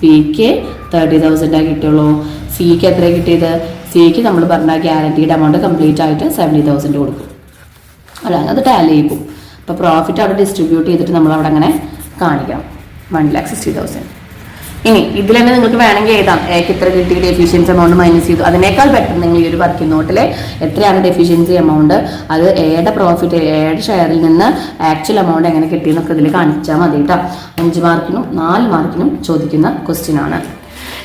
ബിക്ക് 30,000 കിട്ടിയുള്ളൂ. സിക്ക് എത്ര കിട്ടിയത്? സിക്ക് നമ്മൾ പറഞ്ഞ ഗ്യാരണ്ടീഡ് എമൗണ്ട് കംപ്ലീറ്റ് ആയിട്ട് 70,000 കൊടുക്കും. അല്ല, അത് ടാലി ചെയ്യും. അപ്പോൾ പ്രോഫിറ്റ് അവിടെ ഡിസ്ട്രിബ്യൂട്ട് ചെയ്തിട്ട് നമ്മൾ അവിടെ അങ്ങനെ കാണിക്കണം 1,60,000. ഇനി ഇതിൽ തന്നെ നിങ്ങൾക്ക് വേണമെങ്കിൽ എഴുതാം എക്ക് ഇത്ര കിട്ടി, ഡെഫിഷ്യൻസി എമൗണ്ട് മൈനസ് ചെയ്തു. അതിനേക്കാൾ ബെറ്റർ നിങ്ങൾ ഈ ഒരു വർക്കിംഗ് നോട്ടിൽ എത്രയാണ് ഡെഫിഷ്യൻസി എമൗണ്ട്, അത് എയുടെ പ്രോഫിറ്റ് എയുടെ ഷെയറിൽ നിന്ന് ആക്ച്വൽ എമൗണ്ട് എങ്ങനെ കിട്ടിയെന്നൊക്കെ ഇതിൽ കാണിച്ചാൽ മതി കേട്ടോ. 5 മാർക്കിനും 4 മാർക്കിനും ചോദിക്കുന്ന ക്വസ്റ്റ്യൻ ആണ്.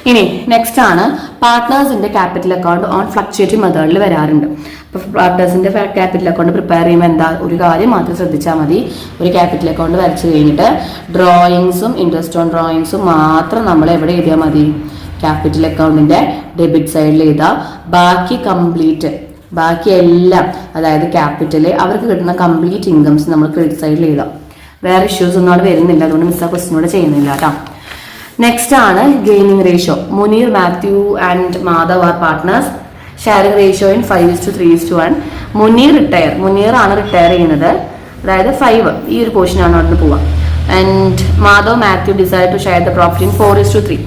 ഇനി നെക്സ്റ്റ് ആണ് പാർട്ട്നേഴ്സിന്റെ ക്യാപിറ്റൽ അക്കൗണ്ട് ഓൺ ഫ്ലക്ച്വേറ്റിംഗ് മെത്തേഡിൽ വരാറുണ്ട്. അപ്പോൾ പാർട്ട്നേഴ്സിന്റെ ക്യാപിറ്റൽ അക്കൗണ്ട് പ്രിപ്പയർ ചെയ്യുമ്പോൾ എന്താ ഒരു കാര്യം മാത്രം ശ്രദ്ധിച്ചാൽ മതി. ഒരു ക്യാപിറ്റൽ അക്കൗണ്ട് വരച്ച് കഴിഞ്ഞിട്ട് ഡ്രോയിങ്സും ഇൻട്രസ്റ്റ് ഓൺ ഡ്രോയിങ്സും മാത്രം നമ്മൾ എവിടെ എഴുതിയാൽ മതി? ക്യാപിറ്റൽ അക്കൗണ്ടിന്റെ ഡെബിറ്റ് സൈഡിൽ എഴുതാം. ബാക്കി എല്ലാം, അതായത് ക്യാപിറ്റല് അവർക്ക് കിട്ടുന്ന കംപ്ലീറ്റ് ഇൻകംസ് നമ്മൾ ക്രെഡിറ്റ് സൈഡിൽ എഴുതാം. വേറെ ഇഷ്യൂസ് ഒന്നും അവിടെ വരുന്നില്ല, അതുകൊണ്ട് മിസ് ആ ക്വസ്റ്റിനോട് ചെയ്യുന്നില്ല കേട്ടോ. നെക്സ്റ്റ് ആണ് gaining ratio. Muneer, Mathew and Madhav are partners. Sharing ratio in 5:3:1. Muneer ആണ് റിട്ടയർ ചെയ്യുന്നത്, അതായത് 5 ഈ ഒരു പോർഷനാണ് അവിടെ നിന്ന് പോവുക. And Mathew decide to share the profit in 4:3.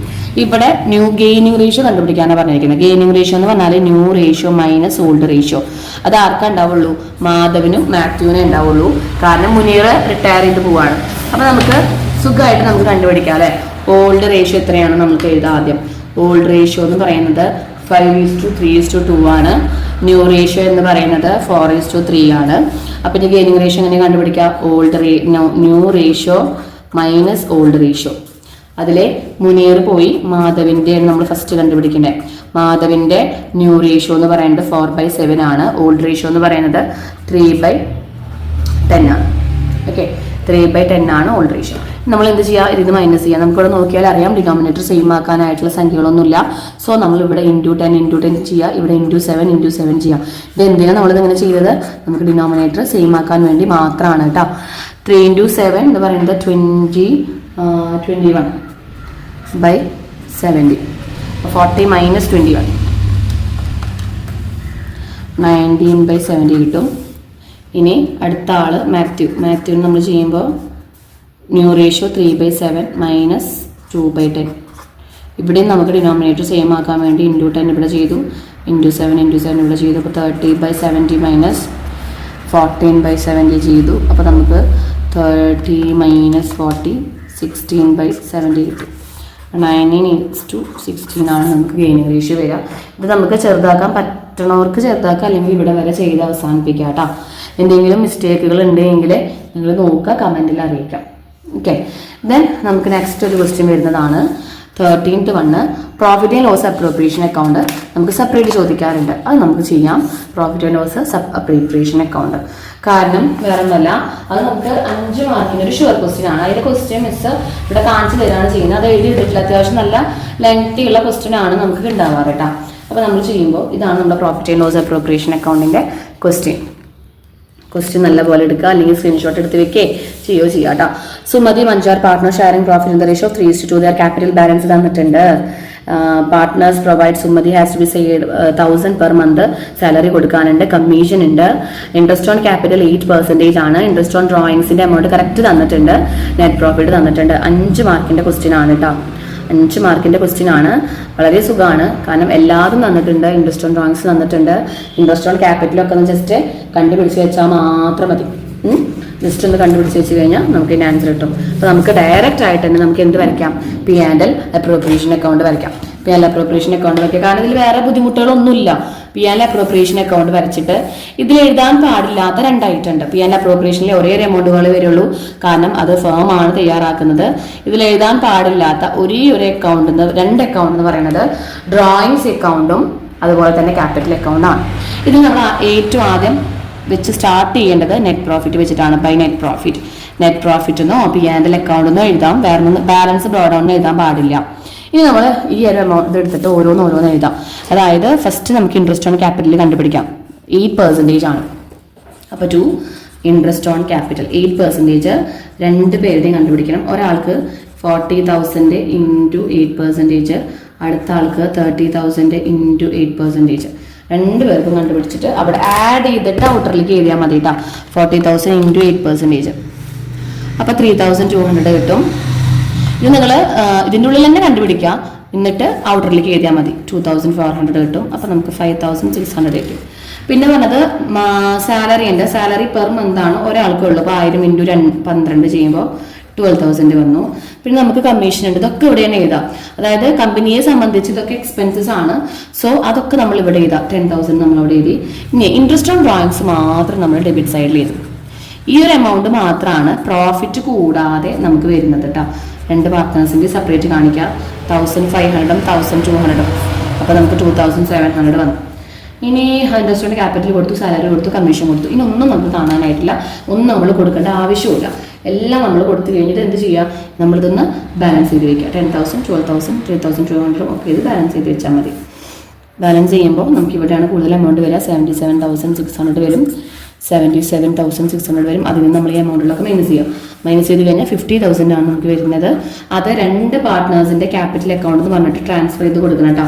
ഇവിടെ ന്യൂ ഗെയിനിങ് റേഷ്യോ കണ്ടുപിടിക്കാനാണ് പറഞ്ഞിരിക്കുന്നത്. ഗെയിനിങ് റേഷ്യോ എന്ന് പറഞ്ഞാൽ new ratio minus old ratio. അത് ആർക്കാ ഉണ്ടാവുള്ളൂ? മാധവിനും മാത്യുവിനും ഉണ്ടാവുള്ളൂ. കാരണം മുനീർ റിട്ടയർ ചെയ്ത് പോവാണ്. അപ്പൊ നമുക്ക് സുഖമായിട്ട് നമുക്ക് കണ്ടുപിടിക്കാം അല്ലെ. ഓൾഡ് റേഷ്യോ എത്രയാണ് നമുക്ക് എഴുതാം ആദ്യം. ഓൾഡ് റേഷ്യോ എന്ന് പറയുന്നത് 5:3:2 ആണ്. ന്യൂ റേഷ്യോ എന്ന് പറയുന്നത് 4:3 ആണ്. അപ്പം ഇനി ഗെയിനിങ് റേഷ്യോ എങ്ങനെ കണ്ടുപിടിക്കുക? New ratio minus old ratio. അതിലെ മുനീർ പോയി മാധവിൻ്റെ നമ്മൾ ഫസ്റ്റ് കണ്ടുപിടിക്കേണ്ടത്. മാധവിൻ്റെ ന്യൂ റേഷ്യോ എന്ന് പറയുന്നത് 4/7 ആണ്. ഓൾഡ് റേഷ്യോ എന്ന് പറയുന്നത് 3/10 ആണ്. ഓക്കെ, 3/10 ആണ് ഓൾഡ് റേഷ്യോ. നമ്മൾ എന്ത് ചെയ്യുക? ഇതിന് മൈനസ് ചെയ്യുക. നമുക്കിവിടെ നോക്കിയാൽ അറിയാം ഡിനോമിനേറ്റർ സെയിം ആക്കാനായിട്ടുള്ള സംഖ്യകളൊന്നുമില്ല. സോ നമ്മളിവിടെ ×10 ചെയ്യുക, ഇവിടെ ×7 ചെയ്യാം. ഇത് എന്തിനാണ് നമ്മളിത് ഇങ്ങനെ ചെയ്തത്? നമുക്ക് ഡിനോമിനേറ്റർ സെയിം ആക്കാൻ വേണ്ടി മാത്രമാണ് കേട്ടോ. 3 × 7 എന്ന് പറയുന്നത് 21/70. 40 - 21 19/70 കിട്ടും. ഇനി അടുത്ത ആള് മാത്യുവിന് നമ്മൾ ചെയ്യുമ്പോൾ ന്യൂ റേഷ്യോ 3/7 മൈനസ് 2/10. ഇവിടെയും നമുക്ക് ഡിനോമിനേറ്റർ സെയിം ആക്കാൻ വേണ്ടി ×10 ഇവിടെ ചെയ്തു, ×7 ഇവിടെ ചെയ്തു. അപ്പോൾ 30/70 മൈനസ് 14/70 ചെയ്തു. അപ്പോൾ നമുക്ക് 30 - 40 16/70 കിട്ടും. 9:16 ആണ് നമുക്ക് ഗെയിനിങ് റേഷ്യോ വരിക. ഇത് നമുക്ക് ചെറുതാക്കാൻ പറ്റണവർക്ക് ചെറുതാക്കാം, അല്ലെങ്കിൽ ഇവിടെ വരെ ചെയ്ത് അവസാനിപ്പിക്കാം കേട്ടോ. എന്തെങ്കിലും മിസ്റ്റേക്കുകൾ ഉണ്ടെങ്കിൽ നിങ്ങൾ നോക്കുക, കമൻറ്റിൽ അറിയിക്കാം. ഓക്കെ, ദെൻ നമുക്ക് നെക്സ്റ്റ് ഒരു ക്വസ്റ്റ്യൻ വരുന്നതാണ് 13th one. Profit and loss appropriation account നമുക്ക് സെപ്പറേറ്റ് ചോദിക്കാറുണ്ട്. അത് നമുക്ക് ചെയ്യാം. Profit and loss appropriation account. കാരണം വേറെ ഒന്നുമല്ല, അത് നമുക്ക് 5 മാർക്കിൻ്റെ ഒരു ഷുവർ ക്വസ്റ്റ്യൻ ആണ്. അതിൻ്റെ ക്വസ്റ്റ്യൻ മിസ് ഇവിടെ കാണിച്ചു തരാണ് ചെയ്യുന്നത്. അത് എഴുതിയിട്ടില്ല, അത്യാവശ്യം നല്ല ലെങ്തി ഉള്ള ക്വസ്റ്റ്യൻ ആണ് നമുക്ക് ഉണ്ടാവാറ് കേട്ടോ. അപ്പോൾ നമ്മൾ ചെയ്യുമ്പോൾ ഇതാണ് നമ്മുടെ പ്രോഫിറ്റ് ആൻഡ് ലോസ് അപ്രോപ്രിയേഷൻ അക്കൗണ്ടിൻ്റെ ക്വസ്റ്റ്യൻ നല്ലപോലെ എടുക്കുക, അല്ലെങ്കിൽ സ്ക്രീൻഷോട്ട് എടുത്ത് വെക്കേ ചെയ്യാം കേട്ടോ. Sumathi Manjar partner sharing profit in the ratio 3:2. Their capital balance തന്നിട്ടുണ്ട്. Partners provide Sumathi has to be paid 1000 per month salary കൊടുക്കാനുണ്ട്, കമ്മീഷൻ ഉണ്ട്. ഇൻട്രസ്റ്റ് ഓൺ ക്യാപിറ്റൽ 8% ആണ്. ഇൻട്രസ്റ്റ് ഓൺ ഡ്രോയിങ്സിന്റെ എമൗണ്ട് കറക്റ്റ് തന്നിട്ടുണ്ട്. നെറ്റ് പ്രോഫിറ്റ് തന്നിട്ടുണ്ട്. 5 മാർക്കിന്റെ ക്വസ്റ്റ്യൻ ആണ് കേട്ടോ. 5 മാർക്കിന്റെ ക്വസ്റ്റ്യൻ ആണ്. വളരെ സുഖമാണ്, കാരണം എല്ലാതും തന്നിട്ടുണ്ട്. ഇൻട്രസ്റ്റ് ഓൺ ഡ്രോയിങ്സ് തന്നിട്ടുണ്ട്. ഇൻട്രസ്റ്റ് ഓൺ ക്യാപിറ്റലൊക്കെ ഒന്ന് ജസ്റ്റ് കണ്ടുപിടിച്ച് വെച്ചാൽ മാത്രം മതി. ജസ്റ്റ് ഒന്ന് കണ്ടുപിടിച്ച് വെച്ച് കഴിഞ്ഞാൽ നമുക്ക് ഇതിൻ്റെ ആൻസർ കിട്ടും. അപ്പോൾ നമുക്ക് ഡയറക്റ്റ് ആയിട്ട് തന്നെ നമുക്ക് എന്ത് വരയ്ക്കാം? P&L അപ്രോപ്രിയേഷൻ അക്കൗണ്ട് വരയ്ക്കാം. P&L അപ്രോപ്രിയേഷൻ അക്കൗണ്ട് വരയ്ക്കാം. കാരണം ഇതിൽ വേറെ ബുദ്ധിമുട്ടുകളൊന്നുമില്ല. P&L അപ്രോപ്രിയേഷൻ അക്കൗണ്ട് വരച്ചിട്ട് ഇതിൽ എഴുതാൻ പാടില്ലാത്ത 2 ഐറ്റം ഉണ്ട്. P&L അപ്രോപ്രിയേഷനിൽ ഒരേ എമൗണ്ടുകൾ വരുള്ളൂ, കാരണം അത് ഫേം ആണ് തയ്യാറാക്കുന്നത്. ഇതിൽ എഴുതാൻ പാടില്ലാത്ത ഒരേ ഒരു അക്കൗണ്ട് 2 അക്കൗണ്ട് എന്ന് പറയുന്നത് ഡ്രോയിങ്സ് അക്കൗണ്ടും അതുപോലെ തന്നെ ക്യാപിറ്റൽ അക്കൗണ്ടാണ്. ഇത് നമ്മൾ ഏറ്റവും ആദ്യം വെച്ച് സ്റ്റാർട്ട് ചെയ്യേണ്ടത് നെറ്റ് പ്രോഫിറ്റ് വെച്ചിട്ടാണ്. ബൈ നെറ്റ് പ്രോഫിറ്റ് എന്നോ P&L അക്കൗണ്ട് എന്നോ എഴുതാം. വേറെ ബാലൻസ് ബ്രോഡ് ഡൗൺ എഴുതാൻ പാടില്ല. ഇനി നമ്മൾ ഈ ഒരു എമൗണ്ട് എടുത്തിട്ട് ഓരോന്ന് എഴുതാം. അതായത് ഫസ്റ്റ് നമുക്ക് ഇൻട്രസ്റ്റ് ഓൺ ക്യാപിറ്റൽ കണ്ടുപിടിക്കാം. 8% ആണ്. അപ്പോൾ 2 ഇൻട്രസ്റ്റ് ഓൺ ക്യാപിറ്റൽ 8%. 2 പേരുടെയും കണ്ടുപിടിക്കണം. ഒരാൾക്ക് 40,000 × 8%, അടുത്ത ആൾക്ക് 30,000 × 8%. 2 പേർക്കും കണ്ടുപിടിച്ചിട്ട് അവിടെ ആഡ് ചെയ്തിട്ട് ഔട്ടറിലേക്ക് എഴുതിയാൽ മതി കേട്ടോ. 40,000 × 8%. അപ്പോൾ 3,200 കിട്ടും. ഇത് നിങ്ങൾ ഇതിൻ്റെ ഉള്ളിൽ തന്നെ കണ്ടുപിടിക്കുക, എന്നിട്ട് ഔട്ടറിലേക്ക് എഴുതിയാൽ മതി. 2,400 കിട്ടും. അപ്പോൾ നമുക്ക് 5,600 കിട്ടും. പിന്നെ പറഞ്ഞത് സാലറി ഉണ്ട്. സാലറി പെർ മന്ത് ആണ് ഒരാൾക്കേ ഉള്ളൂ. അപ്പോൾ 1000 × 12 ചെയ്യുമ്പോൾ 12,000 വന്നു. പിന്നെ നമുക്ക് കമ്മീഷൻ ഉണ്ട്. ഇതൊക്കെ ഇവിടെ തന്നെ എഴുതാം. അതായത് കമ്പനിയെ സംബന്ധിച്ച് ഇതൊക്കെ എക്സ്പെൻസസ് ആണ്. സോ അതൊക്കെ നമ്മൾ ഇവിടെ എഴുതാം. 10,000 നമ്മൾ അവിടെ എഴുതി. ഇനി ഇൻട്രസ്റ്റ് ഓൺ ഡ്രോയിങ്സ് മാത്രം നമ്മൾ ഡെബിറ്റ് സൈഡിൽ എഴുതും. ഈ ഒരു എമൗണ്ട് മാത്രമാണ് പ്രോഫിറ്റ് കൂടാതെ നമുക്ക് വരുന്നത് കേട്ടോ. 2 പാർട്ട്നേഴ്സിൻ്റെ സെപ്പറേറ്റ് കാണിക്കുക. 1,500 1,200. അപ്പോൾ നമുക്ക് 2,700 വന്നു. ഇനി ഇൻട്രസ്റ്റ് ഓൺ ക്യാപിറ്റൽ കൊടുത്തു, സാലറി കൊടുത്തു, കമ്മീഷൻ കൊടുത്തു. ഇനി ഒന്നും നമുക്ക് കാണാനായിട്ടില്ല, ഒന്നും നമ്മൾ കൊടുക്കേണ്ട ആവശ്യമില്ല. എല്ലാം നമ്മൾ കൊടുത്തു കഴിഞ്ഞിട്ട് എന്ത് ചെയ്യുക? നമ്മളിതൊന്ന് ബാലൻസ് ചെയ്ത് വയ്ക്കുക. 10,000 12,000 3,200 ഒക്കെ ഇത് ബാലൻസ് ചെയ്ത് വെച്ചാൽ മതി. ബാലൻസ് ചെയ്യുമ്പോൾ നമുക്ക് ഇവിടെയാണ് കൂടുതൽ എമൗണ്ട് വരിക. 77,600 വരും. 77,600 വരും. അതിൽ നിന്ന് നമ്മൾ ഈ എമൗണ്ടിലൊക്കെ മൈനസ് ചെയ്യാം. മൈനസ് ചെയ്ത് കഴിഞ്ഞാൽ 50,000 ആണ് നമുക്ക് വരുന്നത്. അത് 2 പാർട്ട്നേഴ്സിൻ്റെ ക്യാപിറ്റൽ അക്കൗണ്ട് എന്ന് പറഞ്ഞിട്ട് ട്രാൻസ്ഫർ ചെയ്ത് കൊടുക്കണം കേട്ടോ.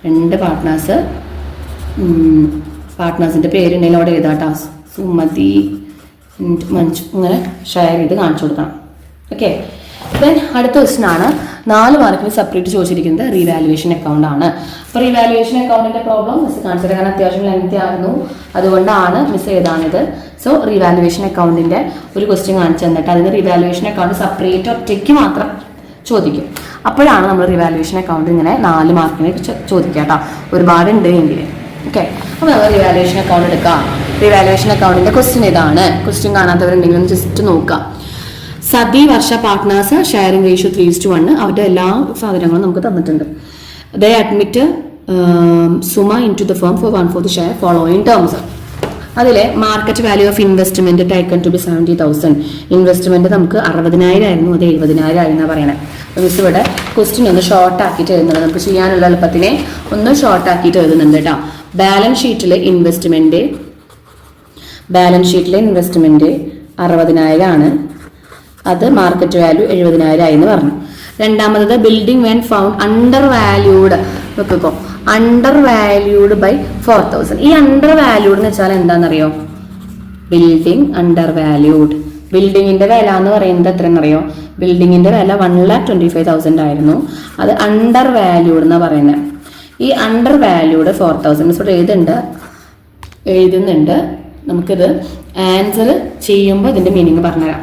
2 പാർട്ട്നേഴ്സിൻ്റെ പേരുണ്ടെങ്കിൽ അവിടെ എഴുതാട്ടോ. സുമതി മഞ്ജു ഇങ്ങനെ ഷെയർ ചെയ്ത് കാണിച്ചു കൊടുക്കണം. ഓക്കെ, ദെൻ അടുത്ത ക്വസ്റ്റ്യൻ ആണ് 4 മാർക്കിന് സെപ്പറേറ്റ് ചോദിച്ചിരിക്കുന്നത് റീവാലുവേഷൻ അക്കൗണ്ട് ആണ്. അപ്പോൾ റീവാലുവേഷൻ അക്കൗണ്ടിന്റെ പ്രോബ്ലം മിസ് കാണിച്ചത്, കാരണം അത്യാവശ്യം ലെങ്തി ആയിരുന്നു, അതുകൊണ്ടാണ് മിസ് ചെയ്താണിത്. സോ റീവാലുവേഷൻ അക്കൗണ്ടിന്റെ ഒരു ക്വസ്റ്റ്യൻ കാണിച്ചു തന്നിട്ട് അതിന് റീവാലുവേഷൻ അക്കൗണ്ട് സെപ്പറേറ്റ് ഒറ്റയ്ക്ക് മാത്രം ചോദിക്കും. അപ്പോഴാണ് നമ്മൾ റിവാലുവേഷൻ അക്കൗണ്ട് ഇങ്ങനെ 4 മാർക്കിന് ചോദിക്കുക കേട്ടോ, ഒരുപാടുണ്ട് എങ്കിൽ. ഓക്കെ, അപ്പോൾ നമ്മൾ റിവാലുവേഷൻ അക്കൗണ്ട് എടുക്കാം. റിവാലുവേഷൻ അക്കൗണ്ടിന്റെ ക്വസ്റ്റ്യൻ ഇതാണ്. ക്വസ്റ്റ്യൻ കാണാത്തവരുണ്ടെങ്കിലും ജസ്റ്റ് നോക്കാം. Sathi Varsha partners sharing ratio 3:1, അവരുടെ എല്ലാ സാധനങ്ങളും നമുക്ക് തന്നിട്ടുണ്ട്. They admit Suma into the firm for 1/4 share following terms. അതിലെ market value of investment taken to be 70,000. Investment നമുക്ക് 60,000 ആയിരുന്നു, അത് 70,000 ആയിരുന്നാ പറയണേ. മിസ് ഇവിടെ ക്വസ്റ്റ്യൻ ഒന്ന് ഷോർട്ട് ആക്കിയിട്ട് എഴുതുന്നുണ്ട്, നമുക്ക് ചെയ്യാനുള്ള എളുപ്പത്തിനെ ഒന്ന് ഷോർട്ട് ആക്കിയിട്ട് എഴുതുന്നുണ്ട് കേട്ടോ. ബാലൻസ് ഷീറ്റിലെ ഇൻവെസ്റ്റ്മെന്റ് 60,000 ആണ്, അത് മാർക്കറ്റ് വാല്യൂ 70,000 ആയി എന്ന് പറഞ്ഞു. രണ്ടാമത് building when found under valued, നോക്കിക്കോ, അണ്ടർ വാല്യൂഡ് ബൈ 4,000. ഈ അണ്ടർ വാല്യൂഡ് എന്ന് വെച്ചാൽ എന്താണെന്നറിയോ? Building under valued. ബിൽഡിങ്ങിന്റെ വില എന്ന് പറയുന്നത് എത്രയെന്നറിയോ? ബിൽഡിങ്ങിന്റെ വില 1,25,000 ആയിരുന്നു, അത് അണ്ടർ വാല്യൂഡ് എന്നാ പറയുന്നത്. ഈ അണ്ടർ വാല്യൂഡ് 4,000 ഇവിടെ എഴുതുന്നുണ്ട്. നമുക്കിത് ആൻസർ ചെയ്യുമ്പോൾ ഇതിന്റെ മീനിങ് പറഞ്ഞുതരാം.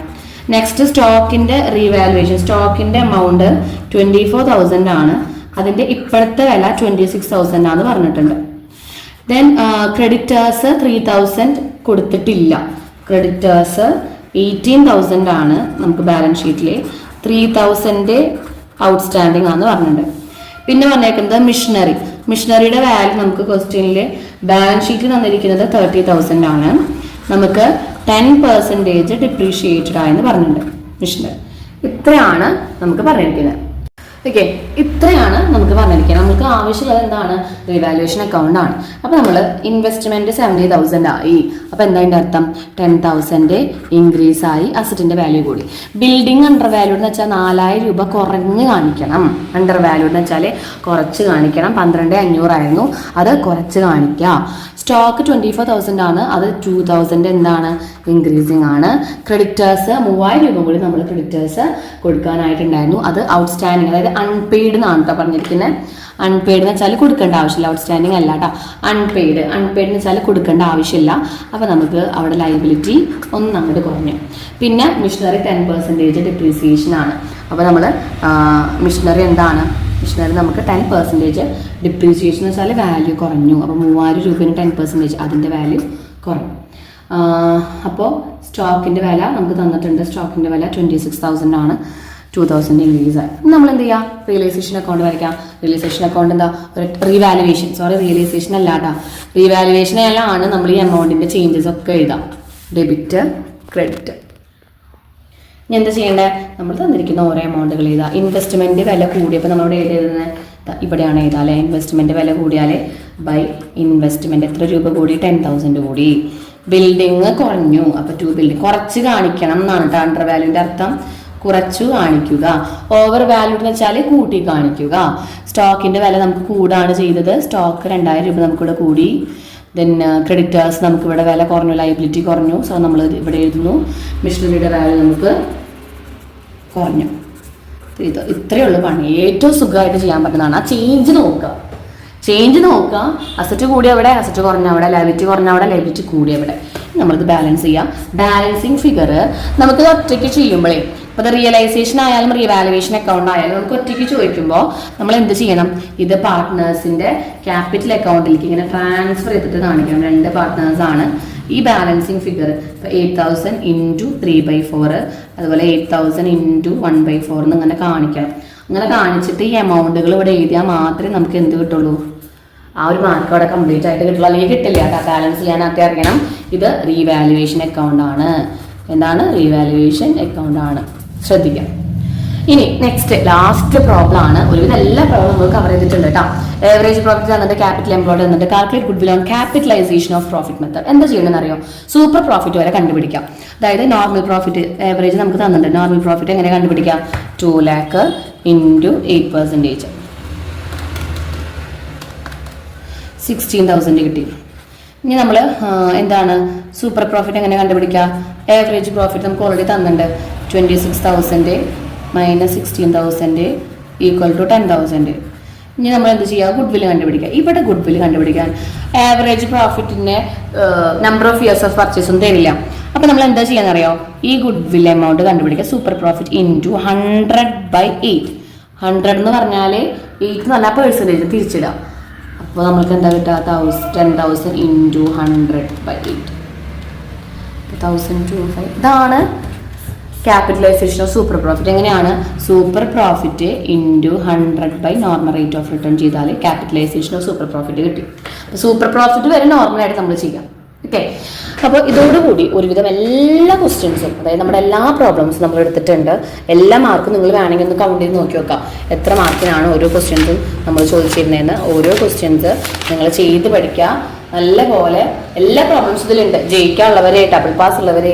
നെക്സ്റ്റ് സ്റ്റോക്കിന്റെ റീവാലുവേഷൻ. സ്റ്റോക്കിന്റെ എമൗണ്ട് 24,000 ആണ്, അതിന്റെ ഇപ്പോഴത്തെ വില 26,000 ആണെന്ന് പറഞ്ഞിട്ടുണ്ട്. ദെൻ ക്രെഡിറ്റേഴ്സ് 3,000 കൊടുത്തിട്ടില്ല. ക്രെഡിറ്റേഴ്സ് 18,000 ആണ് നമുക്ക് ബാലൻസ് ഷീറ്റിൽ, 3,000 ഔട്ട്സ്റ്റാൻഡിങ് ആണെന്ന് പറഞ്ഞിട്ടുണ്ട്. പിന്നെ പറഞ്ഞേക്കുന്നത് മിഷനറിയുടെ വാല്യൂ നമുക്ക് ക്വസ്റ്റ്യനിൽ ബാലൻസ് ഷീറ്റിൽ തന്നിരിക്കുന്നത് 30,000 ആണ്, നമുക്ക് 10% ഡിപ്രീഷിയേറ്റഡ് ആയെന്ന് പറഞ്ഞിട്ടുണ്ട് മിഷനറി. ഇത്രയാണ് നമുക്ക് പറഞ്ഞിരിക്കുന്നത്. ഓക്കെ, ഇത്രയാണ് നമുക്ക് പറഞ്ഞിരിക്കുന്നത്. നമുക്ക് ആവശ്യമുള്ളത് എന്താണ്? റിവാലുവേഷൻ അക്കൗണ്ട് ആണ്. അപ്പോൾ നമ്മൾ ഇൻവെസ്റ്റ്മെന്റ് 70,000 ആയി. അപ്പോൾ എന്താ അതിൻ്റെ അർത്ഥം? 10,000 ഇൻക്രീസ് ആയി, അസറ്റിന്റെ വാല്യൂ കൂടി. ബിൽഡിംഗ് അണ്ടർ വാല്യൂ എന്ന് വെച്ചാൽ 4,000 രൂപ കുറഞ്ഞ് കാണിക്കണം. അണ്ടർ വാല്യൂ എന്ന് വെച്ചാൽ കുറച്ച് കാണിക്കണം. 12,500 ആയിരുന്നു, അത് കുറച്ച് കാണിക്കുക. സ്റ്റോക്ക് 24,000 ആണ്, അത് 2,000 എന്താണ്? ഇൻക്രീസിങ് ആണ്. ക്രെഡിറ്റേഴ്സ് 3,000 രൂപ കൂടി നമ്മൾ ക്രെഡിറ്റേഴ്സ് കൊടുക്കാനായിട്ടുണ്ടായിരുന്നു, അത് ഔട്ട്സ്റ്റാൻഡിങ്, അതായത് അൺപെയ്ഡ് എന്നാണ് കേട്ടോ പറഞ്ഞിരിക്കുന്നത്. അൺപെയ്ഡ് എന്ന് വെച്ചാൽ കൊടുക്കേണ്ട ആവശ്യമില്ല, ഔട്ട്സ്റ്റാൻഡിങ് അല്ല കേട്ടോ. അൺപെയ്ഡ് എന്ന് വെച്ചാൽ കൊടുക്കേണ്ട ആവശ്യമില്ല. അപ്പോൾ നമുക്ക് അവിടെ ലയബിലിറ്റി ഒന്ന് അങ്ങോട്ട് കുറഞ്ഞു. പിന്നെ മിഷനറി 10% ഡിപ്രീസിയേഷൻ ആണ്. അപ്പോൾ നമ്മൾ മിഷനറി എന്താണ്? മിഷനറി നമുക്ക് 10% ഡിപ്രീസിയേഷൻ എന്ന് വെച്ചാൽ വാല്യൂ കുറഞ്ഞു. അപ്പോൾ 3,000 രൂപന് 10% അതിൻ്റെ വാല്യൂ കുറഞ്ഞു. അപ്പോൾ സ്റ്റോക്കിൻ്റെ വില നമുക്ക് തന്നിട്ടുണ്ട്. സ്റ്റോക്കിൻ്റെ വില 26,000 ആണ്, 2,000 ഇൻക്രീസ് ആയി. നമ്മൾ എന്ത് ചെയ്യുക? റിയലൈസേഷൻ അക്കൗണ്ട് വരയ്ക്കാം. റിയലൈസേഷൻ അക്കൗണ്ട് എന്താ? റിവാലുവേഷൻ, റിയലൈസേഷൻ അല്ല കേട്ടോ, റിവാലുവേഷൻ ആണ് നമ്മൾ ഈ എമൗണ്ടിൻ്റെ ചേഞ്ചസ് ഒക്കെ എഴുതാം. Debit, credit. ഇനി എന്താ ചെയ്യേണ്ടത്? നമ്മൾ തന്നിരിക്കുന്ന ഓരോ എമൗണ്ടുകൾ എഴുതാം. ഇൻവെസ്റ്റ്മെന്റ് വില കൂടിയപ്പോൾ നമ്മളോട് എഴുതുന്നത് ഇവിടെയാണ് എഴുതാം അല്ലേ? ഇൻവെസ്റ്റ്മെന്റ് വില കൂടിയാൽ ബൈ ഇൻവെസ്റ്റ്മെന്റ് എത്ര രൂപ കൂടി? 10,000 കൂടി. ബിൽഡിങ് കുറഞ്ഞു, അപ്പോൾ 2 ബിൽഡിംഗ് കുറച്ച് കാണിക്കണം എന്നാണ് കേട്ടോ അണ്ടർ വാല്യൂന്റെ അർത്ഥം. കുറച്ചു കാണിക്കുക. ഓവർ വാല്യൂ എന്ന് വെച്ചാൽ കൂട്ടി കാണിക്കുക. സ്റ്റോക്കിന്റെ വില നമുക്ക് കൂടാണ് ചെയ്തത്. സ്റ്റോക്ക് 2,000 രൂപ നമുക്കിവിടെ കൂടി. ദെൻ ക്രെഡിറ്റേഴ്സ് നമുക്കിവിടെ വില കുറഞ്ഞു, ലയബിലിറ്റി കുറഞ്ഞു. സോ നമ്മൾ ഇവിടെ എഴുതുന്നു മിഷനറിയുടെ വാല്യൂ നമുക്ക് കുറഞ്ഞു. ഇത്രയേ ഉള്ളൂ പണി. ഏറ്റവും സുഖമായിട്ട് ചെയ്യാൻ പറ്റുന്നതാണ്. ആ ചേഞ്ച് നോക്കുക. അസറ്റ് കൂടിയ അവിടെ, അസറ്റ് കുറഞ്ഞ അവിടെ, ലയബിലിറ്റി കുറഞ്ഞ അവിടെ, ലയബിലിറ്റി കൂടിയ അവിടെ. നമ്മളിത് ബാലൻസ് ചെയ്യാം. ബാലൻസിങ് ഫിഗർ നമുക്ക് ഒറ്റയ്ക്ക് ചെയ്യുമ്പോഴേ, ഇപ്പോൾ അത് റിയലൈസേഷൻ ആയാലും റിവാലുവേഷൻ അക്കൗണ്ട് ആയാലും നമുക്ക് ഒറ്റയ്ക്ക് ചോദിക്കുമ്പോൾ നമ്മൾ എന്ത് ചെയ്യണം? ഇത് പാർട്ട്നേഴ്സിന്റെ ക്യാപിറ്റൽ അക്കൗണ്ടിലേക്ക് ഇങ്ങനെ ട്രാൻസ്ഫർ ചെയ്തിട്ട് കാണിക്കണം. 2 പാർട്ട്നേഴ്സ് ആണ്. ഈ ബാലൻസിങ് ഫിഗർ ഇപ്പോൾ 8,000 × 3/4, അതുപോലെ 8,000 × 1/4 എന്നിങ്ങനെ കാണിക്കണം. അങ്ങനെ കാണിച്ചിട്ട് ഈ എമൗണ്ടുകൾ ഇവിടെ എഴുതിയാൽ മാത്രമേ നമുക്ക് എന്ത് കിട്ടുള്ളൂ? ആ ഒരു മാർക്ക് അവിടെ കംപ്ലീറ്റ് ആയിട്ട് കിട്ടുള്ളൂ, അല്ലെങ്കിൽ കിട്ടില്ല കേട്ടോ. ബാലൻസ് ചെയ്യാനകത്ത് അറിയണം. ഇത് റീവാലുവേഷൻ അക്കൗണ്ട് ആണ്. എന്താണ്? റീവാലുവേഷൻ അക്കൗണ്ട് ആണ്. ശ്രദ്ധിക്കാം. ഇനി നെക്സ്റ്റ് ലാസ്റ്റ് പ്രോബ്ലം ആണ്. ഒരുവിധം എല്ലാ പ്രോബ്ലം നമുക്ക് കവർ ചെയ്തിട്ടുണ്ട് കേട്ടോ. ഏവറേജ് പ്രോഫിറ്റ് തന്നിട്ട്, ക്യാപിറ്റൽ എംപ്ലോയ്ഡ് തന്നിട്ട്, calculate goodwill on capitalisation of profit method. എന്താ ചെയ്യണമെന്ന് അറിയോ? സൂപ്പർ പ്രോഫിറ്റ് വരെ കണ്ടുപിടിക്കാം. അതായത് നോർമൽ പ്രോഫിറ്റ് ഏവറേജ് നമുക്ക് തന്നിട്ടുണ്ട്. നോർമൽ പ്രോഫിറ്റ് എങ്ങനെ കണ്ടുപിടിക്കാം? 2 lakh × 8%, 16,000 കിട്ടി. ഇനി നമ്മൾ എന്താണ് സൂപ്പർ പ്രോഫിറ്റ് എങ്ങനെ കണ്ടുപിടിക്കുക? ഏവറേജ് പ്രോഫിറ്റ് നമുക്ക് ഓൾറെഡി തന്നിട്ടുണ്ട്. 26,000 - 16,000 = 10,000. ഇനി നമ്മൾ എന്ത് ചെയ്യുക? ഗുഡ് വിൽ കണ്ടുപിടിക്കുക. ഇവിടെ ഗുഡ് വിൽ കണ്ടുപിടിക്കാൻ ആവറേജ് പ്രോഫിറ്റിന്റെ number of years of purchase ഒന്നും തരില്ല. അപ്പൊ നമ്മൾ എന്താ ചെയ്യാന്നറിയോ? ഈ ഗുഡ് വിൽ എമൗണ്ട് കണ്ടുപിടിക്കുക. Super profit × 100/8. 100 എന്ന് പറഞ്ഞാൽ 8 എന്ന് പറഞ്ഞാൽ പെർസെൻറ്റേജ് തിരിച്ചിടാം. അപ്പോൾ നമുക്ക് എന്താ കിട്ടുക? 10,000 ഇൻറ്റു 100/8 1025. ഇതാണ് ക്യാപിറ്റലൈസേഷൻ ഓഫ് സൂപ്പർ പ്രോഫിറ്റ്. എങ്ങനെയാണ്? Super profit into 100 normal rate of return ചെയ്താൽ ക്യാപിറ്റലൈസേഷൻ ഓഫ് സൂപ്പർ പ്രോഫിറ്റ് കിട്ടി. അപ്പോൾ സൂപ്പർ പ്രോഫിറ്റ് വരെ നോർമലായിട്ട് നമ്മൾ ചെയ്യാം. ഓക്കെ, അപ്പോൾ ഇതോടുകൂടി ഒരുവിധം എല്ലാ ക്വസ്റ്റ്യൻസും, അതായത് നമ്മുടെ എല്ലാ പ്രോബ്ലംസും നമ്മൾ എടുത്തിട്ടുണ്ട്. എല്ലാ മാർക്കും നിങ്ങൾ വേണമെങ്കിൽ ഒന്ന് കൗണ്ട് ചെയ്ത് നോക്കി വെക്കാം, എത്ര മാർക്കിനാണ് ഓരോ ക്വസ്റ്റ്യൻസും നമ്മൾ ചോദിച്ചിരുന്നതെന്ന്. ഓരോ ക്വസ്റ്റ്യൻസ് നിങ്ങൾ ചെയ്ത് പഠിക്കുക നല്ല പോലെ. എല്ലാ പ്രോബ്ലംസും ഇതിലുണ്ട്. ജയിക്കാനുള്ളവരെ, ഡബിൾ പാസ് ഉള്ളവരെ,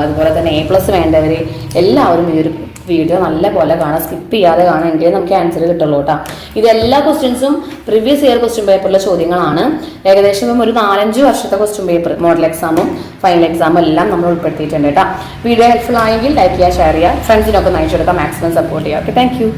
അതുപോലെ തന്നെ A+ വേണ്ടവർ എല്ലാവരും ഈ ഒരു വീഡിയോ നല്ല പോലെ കാണാം, സ്കിപ്പ് ചെയ്യാതെ കാണുമെങ്കിൽ നമുക്ക് ആൻസർ കിട്ടുള്ളൂ കേട്ടോ. ഇതെല്ലാ ക്വസ്റ്റ്യൻസും പ്രീവിയസ് ഇയർ ക്വസ്റ്റ്യൻ പേപ്പറിലെ ചോദ്യങ്ങളാണ്. ഏകദേശം ഒരു 4-5 വർഷത്തെ ക്വസ്റ്റ്യൻ പേപ്പർ, മോഡൽ എക്സാമും ഫൈനൽ എക്സാമും എല്ലാം നമ്മൾ ഉൾപ്പെടുത്തിയിട്ടുണ്ട് കേട്ടോ. വീഡിയോ ഹെൽപ്ഫുൾ ആയെങ്കിൽ ലൈക്ക് ചെയ്യുക, ഷെയർ ചെയ്യുക, ഫ്രണ്ട്സിനൊക്കെ നയിച്ചു കൊടുക്കുക, മാക്സിമം സപ്പോർട്ട് ചെയ്യുക. Okay, thank you.